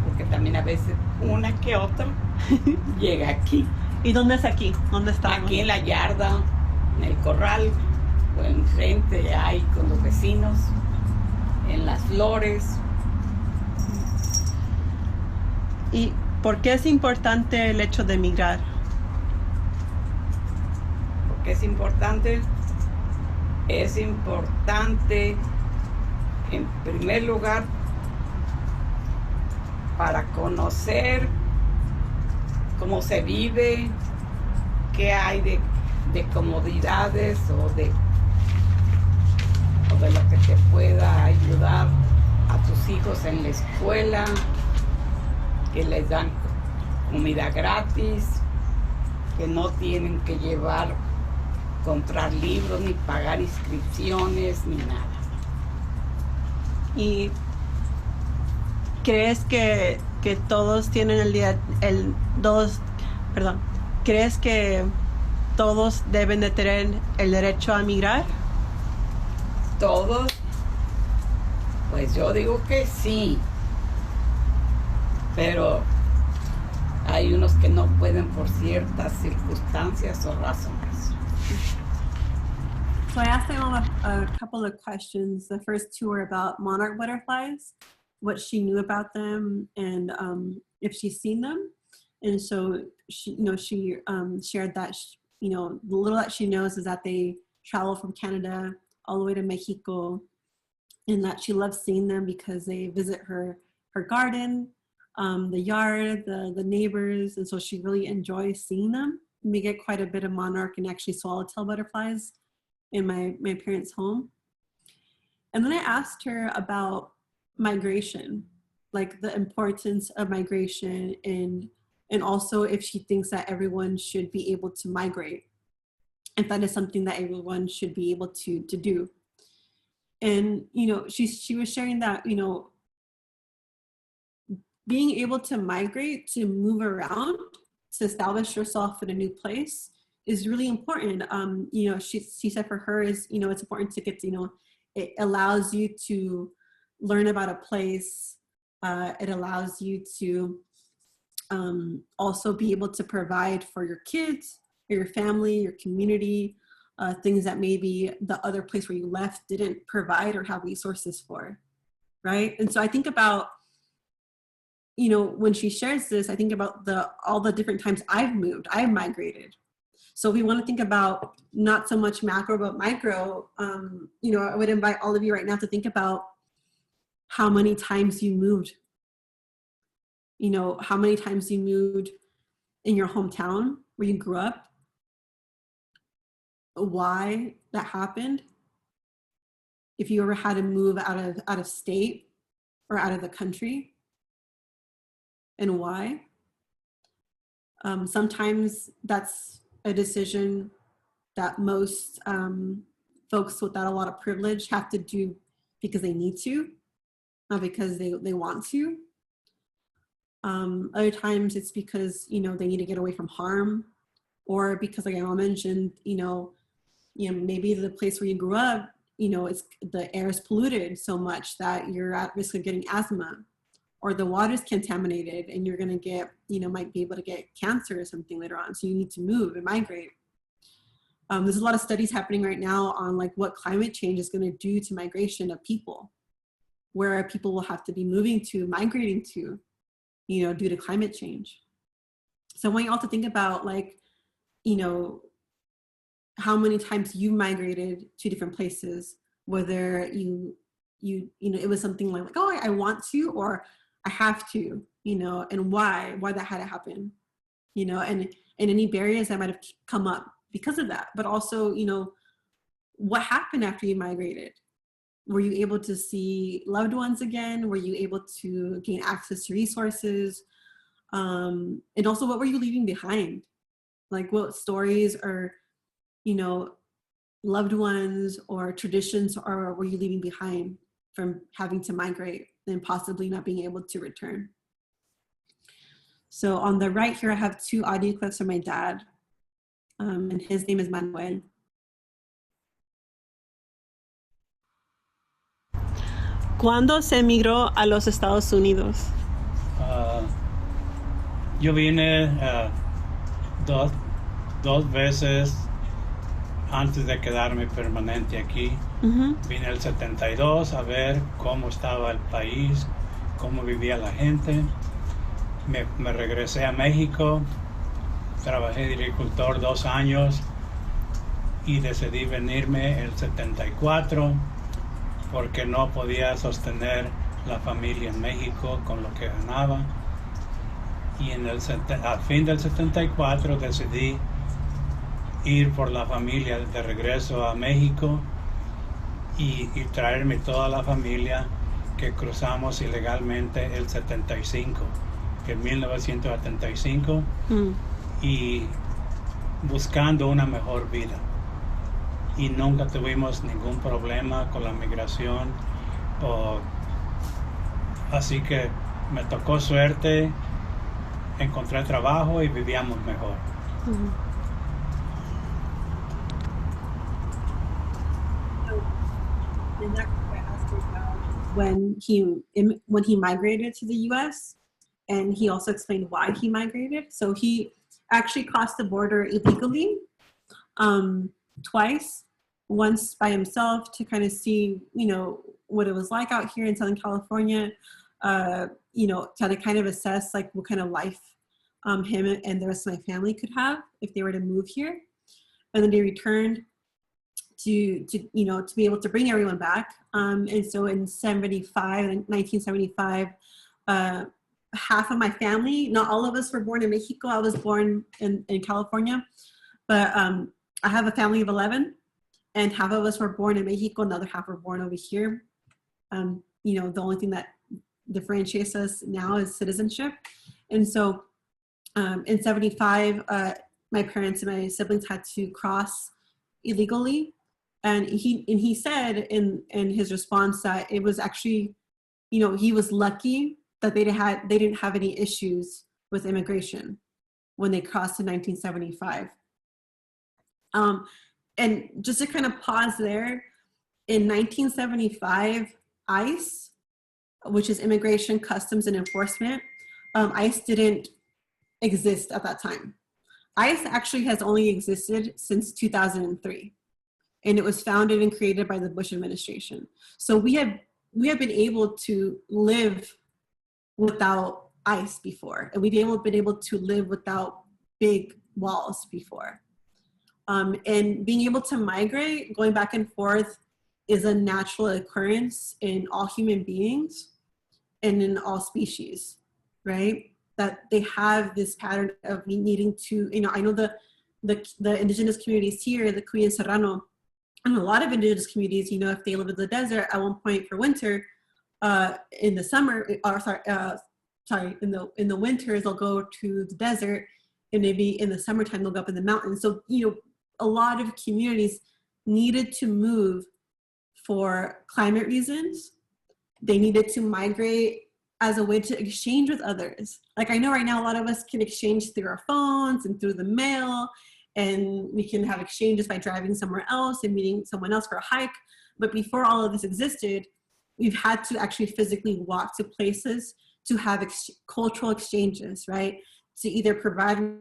porque también a veces una que otra llega aquí. ¿Y dónde es aquí? ¿Dónde estamos? Aquí en la yarda, en el corral, o enfrente hay con los vecinos, en las flores. ¿Y por qué es importante el hecho de emigrar? Porque es importante en primer lugar para conocer cómo se vive, qué hay de comodidades o de lo que te pueda ayudar a tus hijos en la escuela, que les dan comida gratis, que no tienen que comprar libros, ni pagar inscripciones, ni nada. ¿Y crees que todos tienen crees que todos deben de tener el derecho a migrar? Todos, pues yo digo que sí, pero hay unos que no pueden por ciertas circunstancias o razones. So I asked my mom a couple of questions. The first two were about monarch butterflies, what she knew about them, and if she's seen them. And so she shared that the little that she knows is that they travel from Canada all the way to Mexico, and that she loves seeing them because they visit her garden, the yard, the neighbors, and so she really enjoys seeing them. We get quite a bit of monarch and actually swallowtail butterflies in my parents' home. And then I asked her about migration, like the importance of migration, and also if she thinks that everyone should be able to migrate, if that is something that everyone should be able to do. And she was sharing that being able to migrate, to move around, to establish yourself in a new place is really important. She said for her is it's important to get it allows you to learn about a place. It allows you to also be able to provide for your kids, or your family, your community, things that maybe the other place where you left didn't provide or have resources for, right? And so I think about, when she shares this, I think about all the different times I've migrated. So we want to think about not so much macro, but micro. I would invite all of you right now to think about how many times you moved. How many times you moved in your hometown where you grew up, why that happened, if you ever had to move out of state or out of the country, and why. Sometimes that's a decision that most folks without a lot of privilege have to do because they need to, not because they want to. Other times it's because they need to get away from harm, or because, like I mentioned, maybe the place where you grew up, it's the air is polluted so much that you're at risk of getting asthma, or the water is contaminated and you're going to get, might be able to get cancer or something later on. So you need to move and migrate. There's a lot of studies happening right now on like what climate change is going to do to migration of people, where people will have to be migrating to, due to climate change. So I want you all to think about how many times you migrated to different places, whether it was something like, oh, I want to, or I have to, and why that had to happen, and any barriers that might have come up because of that. But also, what happened after you migrated? Were you able to see loved ones again? Were you able to gain access to resources? And also, what were you leaving behind? Like what stories or, loved ones or traditions were you leaving behind from having to migrate and possibly not being able to return? So on the right here, I have 2 audio clips from my dad, and his name is Manuel. ¿Cuándo se emigró a los Estados Unidos? Yo vine dos veces antes de quedarme permanente aquí. Vine el 72 a ver cómo estaba el país, cómo vivía la gente. Me regresé a México, trabajé de agricultor 2 años y decidí venirme el 74 porque no podía sostener la familia en México con lo que ganaba. Y al fin del 74 decidí ir por la familia de regreso a México y traerme toda la familia que cruzamos ilegalmente el 75, en 1975, y buscando una mejor vida. Y nunca tuvimos ningún problema con la migración, así que me tocó suerte, encontré trabajo y vivíamos mejor. When he migrated to the U.S., and he also explained why he migrated. So he actually crossed the border illegally twice, once by himself to kind of see, what it was like out here in Southern California, to kind of assess like what kind of life him and the rest of my family could have if they were to move here. And then they returned to be able to bring everyone back. And so in 1975, half of my family, not all of us were born in Mexico. I was born in California, but I have a family of 11, and half of us were born in Mexico, another half were born over here. The only thing that differentiates us now is citizenship. And so in 75, my parents and my siblings had to cross illegally. And he said in his response that it was actually, he was lucky that they didn't have any issues with immigration when they crossed in 1975. And just to kind of pause there, in 1975, ICE, which is Immigration, Customs, and Enforcement, ICE didn't exist at that time. ICE actually has only existed since 2003. And it was founded and created by the Bush administration. So we have been able to live without ICE before, and we've been able to live without big walls before. And being able to migrate, going back and forth, is a natural occurrence in all human beings and in all species, right? That they have this pattern of needing to, I know the indigenous communities here, the Cuy and Serrano, and a lot of indigenous communities, if they live in the desert at one point for winter, in the summer, in the winters, they'll go to the desert, and maybe in the summertime, they'll go up in the mountains. So, a lot of communities needed to move for climate reasons. They needed to migrate as a way to exchange with others. Like I know right now, a lot of us can exchange through our phones and through the mail, and we can have exchanges by driving somewhere else and meeting someone else for a hike. But before all of this existed, we've had to actually physically walk to places to have cultural exchanges, right? To either provide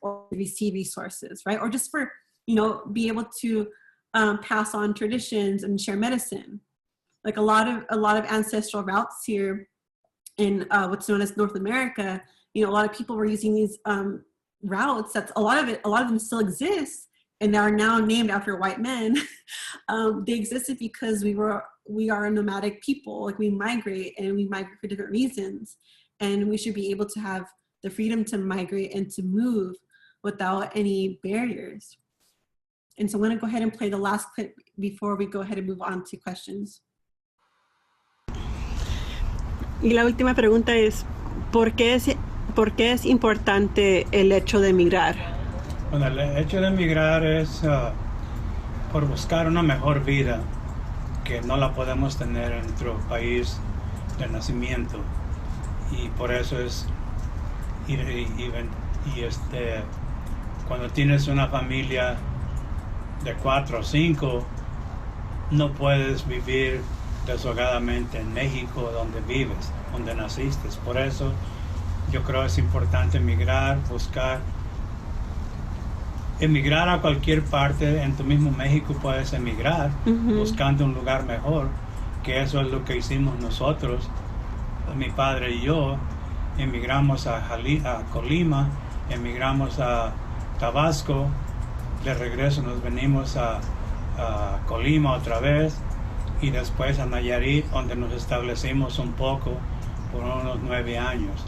or receive resources, right? Or just for, be able to pass on traditions and share medicine. Like a lot of ancestral routes here in what's known as North America, a lot of people were using these routes. That's a lot of them still exist and are now named after white men. They existed because we are a nomadic people. Like we migrate for different reasons, and we should be able to have the freedom to migrate and to move without any barriers. And so I'm going to go ahead and play the last clip before we go ahead and move on to questions. Y la última pregunta es, ¿por qué es importante el hecho de emigrar? Bueno, el hecho de emigrar es por buscar una mejor vida que no la podemos tener en nuestro país de nacimiento. Y por eso es cuando tienes una familia de 4 o 5, no puedes vivir deshogadamente en México, donde vives, donde naciste. Por eso yo creo que es importante emigrar a cualquier parte. En tu mismo México puedes emigrar, buscando un lugar mejor, que eso es lo que hicimos nosotros. Mi padre y yo emigramos a Colima, emigramos a Tabasco, de regreso nos venimos a Colima otra vez, y después a Nayarit, donde nos establecimos un poco por unos 9 años.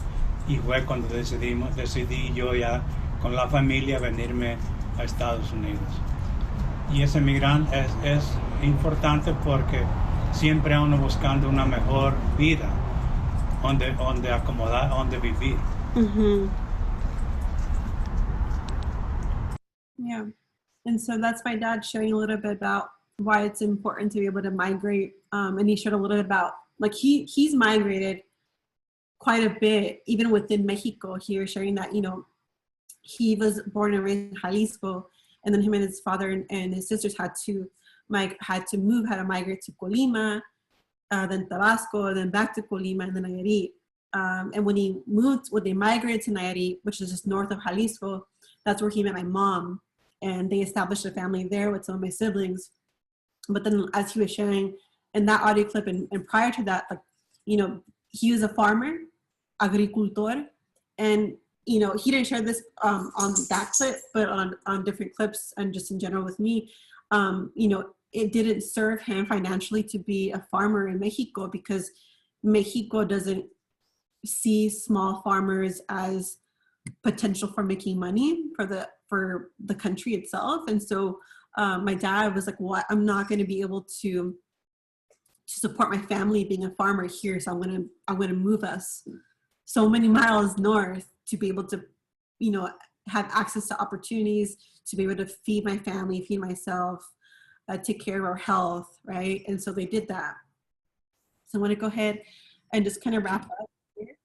Y fue cuando decidí yo ya con la familia venirme a Estados Unidos. Y ese migrante es importante porque siempre uno buscando una mejor vida, donde acomodar, donde vivir. Yeah. And so that's my dad showing a little bit about why it's important to be able to migrate. And he showed a little bit about, like, he's migrated quite a bit, even within Mexico. He was sharing that, you know, he was born and raised in Jalisco, and then him and his father and his sisters had to migrate to Colima, then Tabasco, then back to Colima, and then Nayarit. And when they migrated to Nayarit, which is just north of Jalisco, that's where he met my mom, and they established a family there with some of my siblings. But then, as he was sharing in that audio clip, and prior to that, like, you know, he was a farmer, agricultor, and, you know, he didn't share this on that clip, but on different clips and just in general with me, you know, it didn't serve him financially to be a farmer in Mexico, because Mexico doesn't see small farmers as potential for making money for the country itself. And so my dad was like, "What? I'm not going to be able to support my family being a farmer here, so I'm gonna move us so many miles north to be able to, you know, have access to opportunities, to be able to feed my family, feed myself, take care of our health," right? And so they did that. So I want to go ahead and just kind of wrap up here.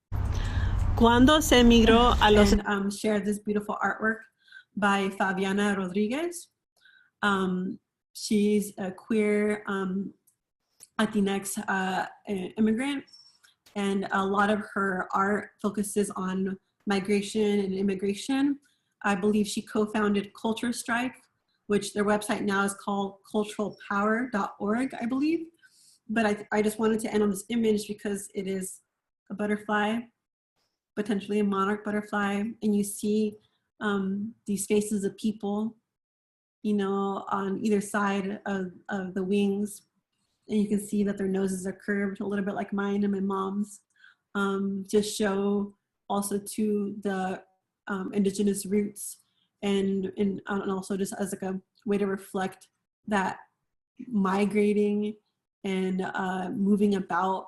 Cuando se emigró a los... And share this beautiful artwork by Fabiana Rodriguez. She's a queer Latinx immigrant, and a lot of her art focuses on migration and immigration. I believe she co-founded Culture Strike, which their website now is called culturalpower.org, I believe. But I just wanted to end on this image because it is a butterfly, potentially a monarch butterfly, and you see these faces of people, you know, on either side of the wings. And you can see that their noses are curved a little bit like mine and my mom's, to show also to the indigenous roots, and also just as like a way to reflect that migrating and moving about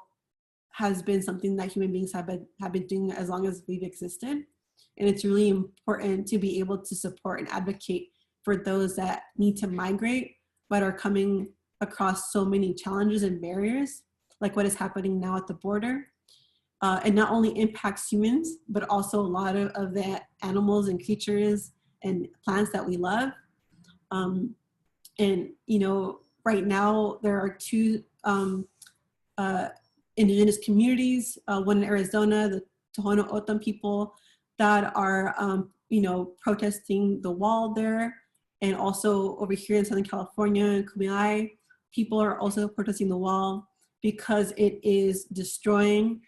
has been something that human beings have been doing as long as we've existed. And it's really important to be able to support and advocate for those that need to migrate but are coming across so many challenges and barriers, like what is happening now at the border. And not only impacts humans, but also a lot of the animals and creatures and plants that we love. And, you know, right now there are 2 indigenous communities, one in Arizona, the Tohono O'odham people, that are, you know, protesting the wall there. And also over here in Southern California, in Kumeyaay, people are also protesting the wall because it is destroying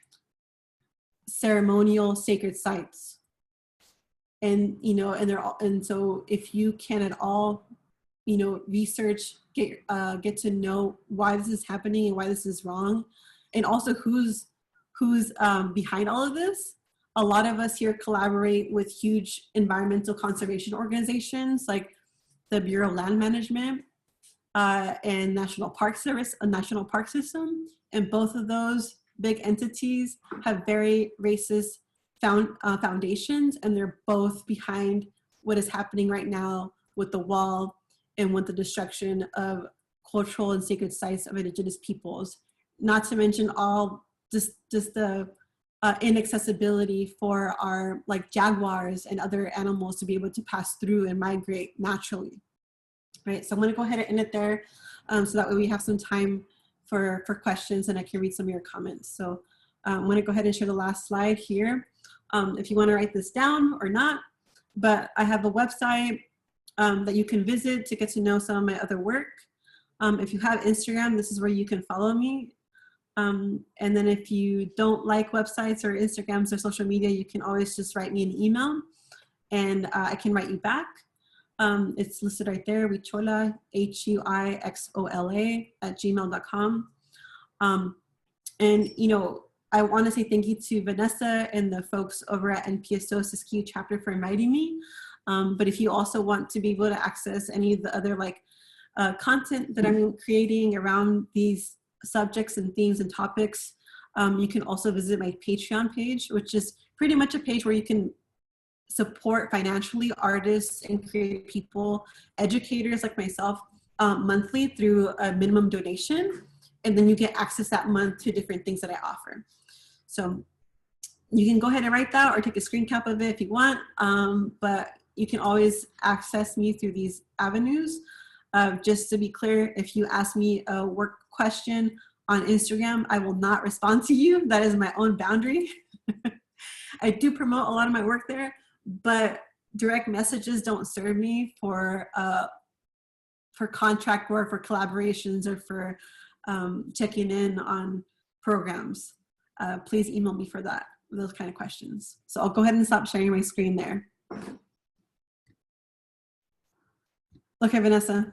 ceremonial sacred sites. And, you know, and so if you can at all, you know, research, get to know why this is happening and why this is wrong, and also who's behind all of this. A lot of us here collaborate with huge environmental conservation organizations like the Bureau of Land Management and National Park Service, a National Park System. And both of those big entities have very racist foundations, and they're both behind what is happening right now with the wall and with the destruction of cultural and sacred sites of indigenous peoples. Not to mention all just the inaccessibility for our like jaguars and other animals to be able to pass through and migrate naturally, right? So I'm going to go ahead and end it there, so that way we have some time for questions and I can read some of your comments. So I'm going to go ahead and share the last slide here, if you want to write this down or not. But I have a website that you can visit to get to know some of my other work. If you have Instagram, this is where you can follow me. And then if you don't like websites or Instagrams or social media, you can always just write me an email and I can write you back. It's listed right there, Huixola, HUIXOLA @gmail.com. And, you know, I want to say thank you to Vanessa and the folks over at NPSO Siskiyou chapter for inviting me. But if you also want to be able to access any of the other like content that I'm creating around these subjects and themes and topics, you can also visit my Patreon page, which is pretty much a page where you can support financially artists and creative people, educators like myself, monthly through a minimum donation. And then you get access that month to different things that I offer. So you can go ahead and write that or take a screen cap of it if you want, but you can always access me through these avenues. Just to be clear, if you ask me a work question on Instagram, I will not respond to you. That is my own boundary. I do promote a lot of my work there, but direct messages don't serve me for contract work, for collaborations, or for checking in on programs. Please email me for that, those kind of questions. So I'll go ahead and stop sharing my screen there. Okay, Vanessa.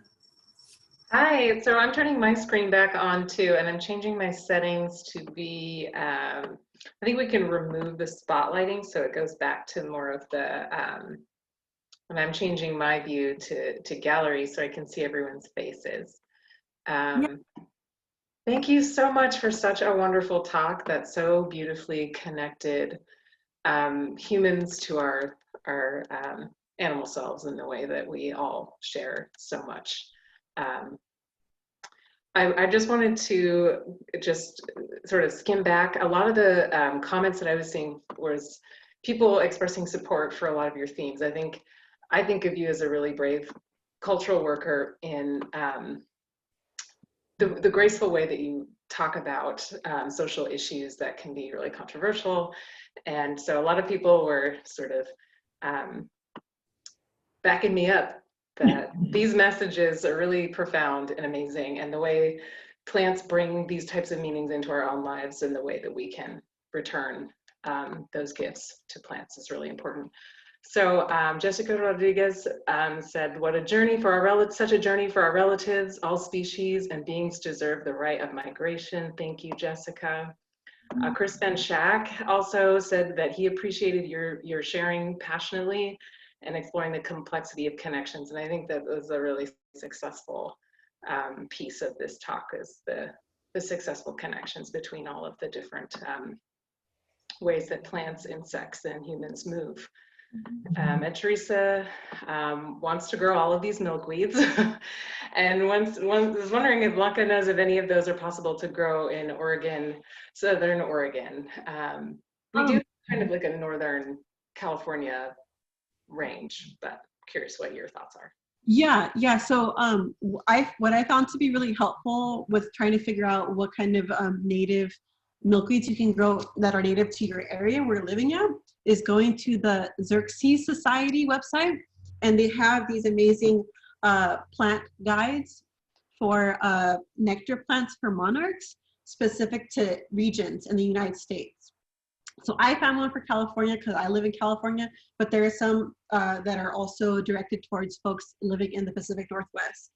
Hi, so I'm turning my screen back on too, and I'm changing my settings to be, I think we can remove the spotlighting so it goes back to more of the, and I'm changing my view to gallery so I can see everyone's faces. Thank you so much for such a wonderful talk that so beautifully connected humans to our animal selves in the way that we all share so much. I just wanted to just sort of skim back. A lot of the comments that I was seeing was people expressing support for a lot of your themes. I think of you as a really brave cultural worker in the graceful way that you talk about social issues that can be really controversial. And so a lot of people were sort of backing me up that these messages are really profound and amazing, and the way plants bring these types of meanings into our own lives and the way that we can return those gifts to plants is really important. So Jessica Rodriguez said, what a journey for our relatives, such a journey for our relatives. All species and beings deserve the right of migration. Thank you, Jessica. Chris Van Schack also said that he appreciated your sharing passionately and exploring the complexity of connections. And I think that was a really successful piece of this talk, is the successful connections between all of the different ways that plants, insects, and humans move. And Teresa wants to grow all of these milkweeds and was wondering if Blanca knows if any of those are possible to grow in Oregon, Southern Oregon. We do kind of like a Northern California range, but curious what your thoughts are. Yeah. So what I found to be really helpful with trying to figure out what kind of native milkweeds you can grow that are native to your area we're living in is going to the Xerces Society website, and they have these amazing plant guides for nectar plants for monarchs specific to regions in the United States. So I found one for California because I live in California, but there are some that are also directed towards folks living in the Pacific Northwest.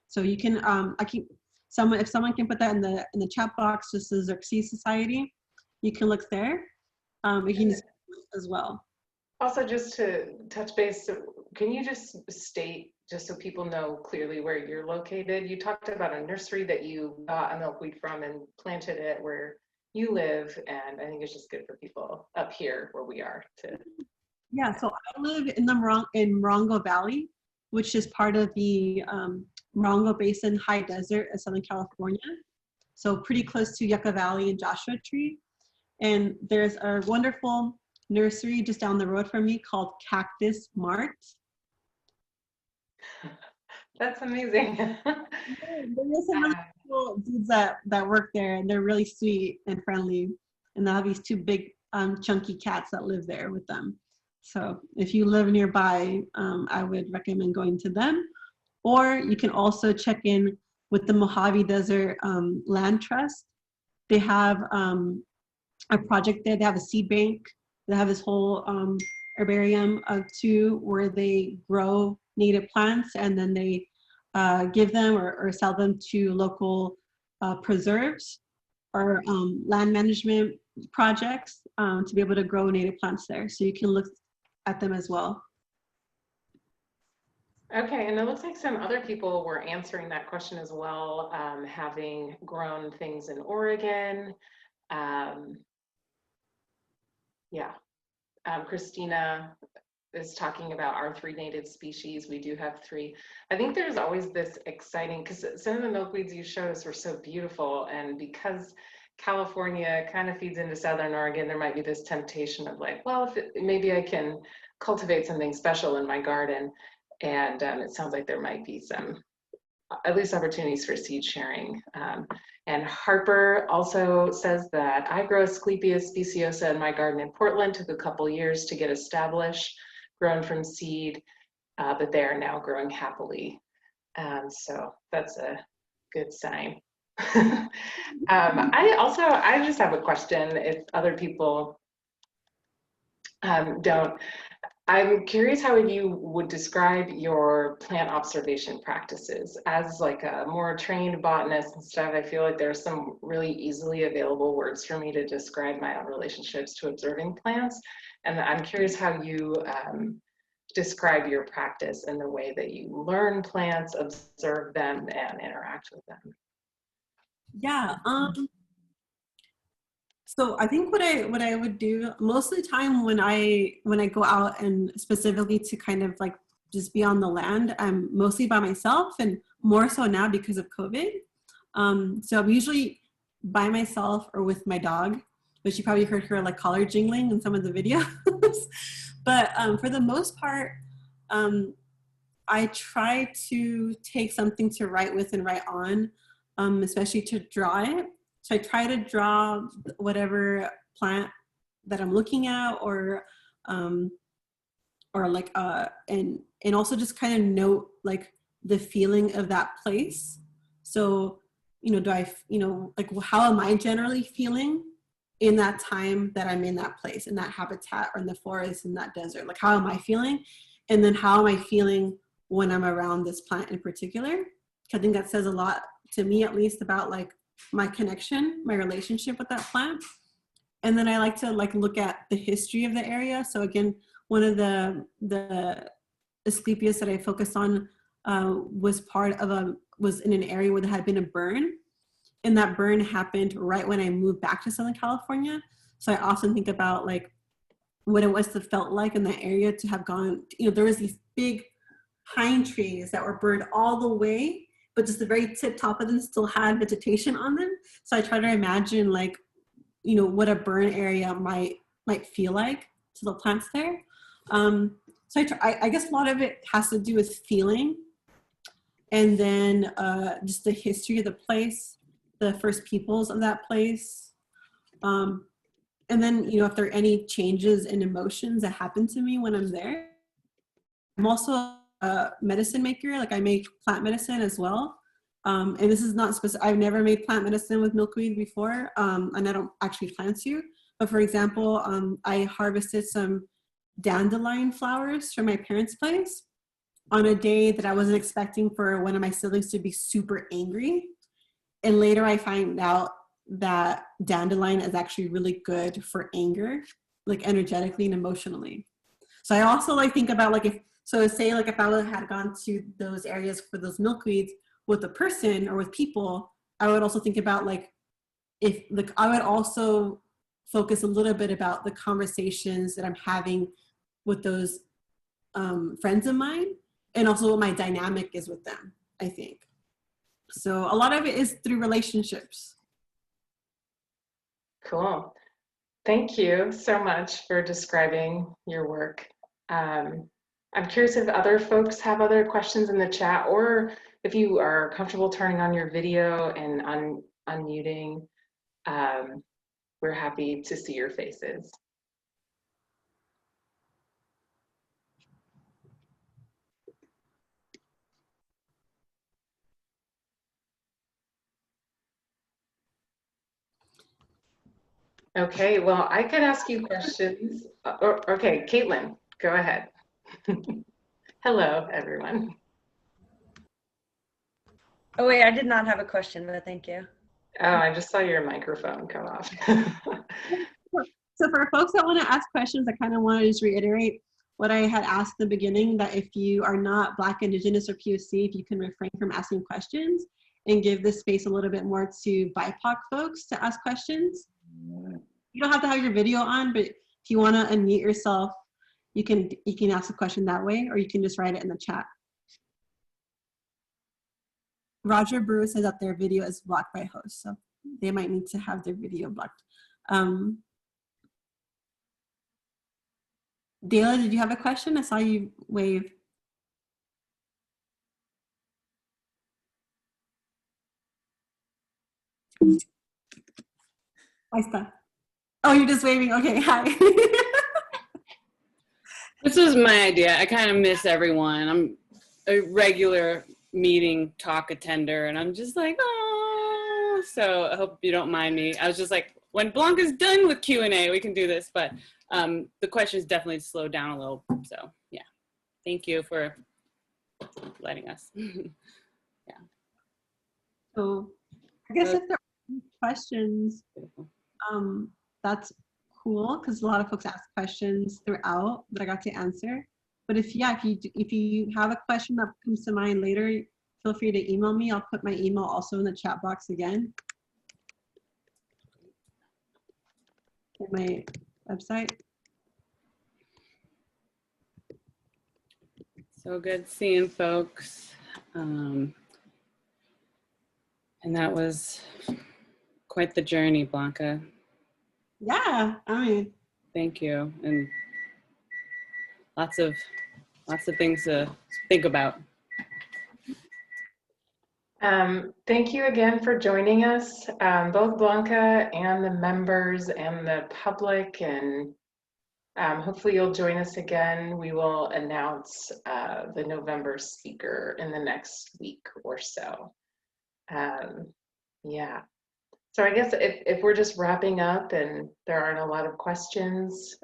So you can, if someone can put that in the chat box, just the Xerces Society, you can look there. You can just as well. Also, just to touch base, can you just state, just so people know clearly where you're located? You talked about a nursery that you got a milkweed from and planted it where you live, and I think it's just good for people up here where we are to. Yeah, so I live in Morongo Valley, which is part of the Morongo Basin High Desert of Southern California. So pretty close to Yucca Valley and Joshua Tree. And there's a wonderful nursery just down the road from me called Cactus Mart. That's amazing. There's some really cool dudes that work there, and they're really sweet and friendly. And they have these two big chunky cats that live there with them. So if you live nearby, I would recommend going to them. Or you can also check in with the Mojave Desert Land Trust. They have a project there. They have a seed bank. They have this whole herbarium too, where they grow native plants and then they give them or sell them to local preserves or land management projects to be able to grow native plants there. So you can look at them as well. Okay, and it looks like some other people were answering that question as well, having grown things in Oregon. Christina is talking about our 3 native species. We do have 3. I think there's always this exciting, because some of the milkweeds you showed us were so beautiful, and because California kind of feeds into Southern Oregon, there might be this temptation of like, well, maybe I can cultivate something special in my garden. And it sounds like there might be some, at least opportunities for seed sharing. And Harper also says that I grow Asclepias speciosa in my garden in Portland. Took a couple years to get established, grown from seed, but they are now growing happily. So that's a good sign. I just have a question if other people don't. I'm curious how you would describe your plant observation practices. As like a more trained botanist and stuff, I feel like there's some really easily available words for me to describe my own relationships to observing plants. And I'm curious how you describe your practice and the way that you learn plants, observe them, and interact with them. Yeah. So I think what I would do most of the time when I go out and specifically to kind of like just be on the land, I'm mostly by myself, and more so now because of COVID. So I'm usually by myself or with my dog, which you probably heard her like collar jingling in some of the videos. But for the most part, I try to take something to write with and write on, especially to draw it. So I try to draw whatever plant that I'm looking at, or like and also just kind of note like the feeling of that place. So do I like how am I generally feeling in that time that I'm in that place, in that habitat, or in the forest, in that desert? Like how am I feeling, and then how am I feeling when I'm around this plant in particular? I think that says a lot to me, at least, about like my connection, my relationship with that plant. And then I like to like look at the history of the area. So again, one of the Asclepias that I focused on was in an area where there had been a burn, and that burn happened right when I moved back to Southern California. So I often think about like what it was to felt like in that area to have gone, there was these big pine trees that were burned all the way, but just the very tip top of them still had vegetation on them. So I try to imagine like, what a burn area might feel like to the plants there. So I guess a lot of it has to do with feeling, and then just the history of the place, the first peoples of that place. And then, if there are any changes in emotions that happen to me when I'm there. I'm also a medicine maker, like I make plant medicine as well. And this is not specific. I've never made plant medicine with milkweed before, and I don't actually plan to. But for example, I harvested some dandelion flowers from my parents' place on a day that I wasn't expecting for one of my siblings to be super angry. And later I find out that dandelion is actually really good for anger, like energetically and emotionally. So I also like think about like if I had gone to those areas for those milkweeds with a person or with people, I would also think about like I would also focus a little bit about the conversations that I'm having with those friends of mine, and also what my dynamic is with them, I think. So a lot of it is through relationships. Cool. Thank you so much for describing your work. I'm curious if other folks have other questions in the chat, or if you are comfortable turning on your video and unmuting. We're happy to see your faces. Okay, well, I could ask you questions. Okay, Caitlin, go ahead. Hello, everyone. Oh wait, I did not have a question, but thank you. Oh, I just saw your microphone come off. So for folks that want to ask questions, I kind of want to just reiterate what I had asked in the beginning, that if you are not Black, Indigenous, or POC, if you can refrain from asking questions and give this space a little bit more to BIPOC folks to ask questions. You don't have to have your video on, but if you want to unmute yourself, you can ask a question that way, or you can just write it in the chat. Roger Brewer says that their video is blocked by host, so they might need to have their video blocked. Dela, did you have a question? I saw you wave. Ahí está. Oh, you're just waving. Okay, hi. This was my idea. I kind of miss everyone. I'm a regular meeting talk attender, and I'm just like, oh. So I hope you don't mind me. I was just like, when Blanca's done with Q&A, we can do this. But the questions definitely slowed down a little. So yeah, thank you for letting us. Yeah. So I guess if there are questions, that's cool, because a lot of folks ask questions throughout that I got to answer. But if you have a question that comes to mind later, feel free to email me. I'll put my email also in the chat box again. In my website. So good seeing folks. And that was quite the journey, Blanca. Yeah, I mean. Thank you. And lots of things to think about. Thank you again for joining us, both Blanca and the members and the public, and hopefully you'll join us again. We will announce the November speaker in the next week or so. Yeah. So I guess if we're just wrapping up and there aren't a lot of questions,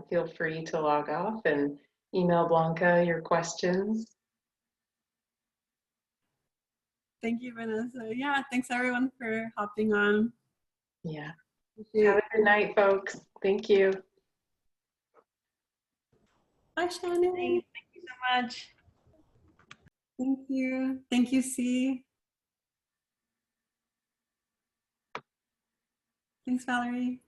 feel free to log off and email Blanca your questions. Thank you, Vanessa. Yeah, thanks everyone for hopping on. Yeah. Have a good night, folks. Thank you. Bye, Shannon. Thank you so much. Thank you. Thank you, C. Thanks, Valerie.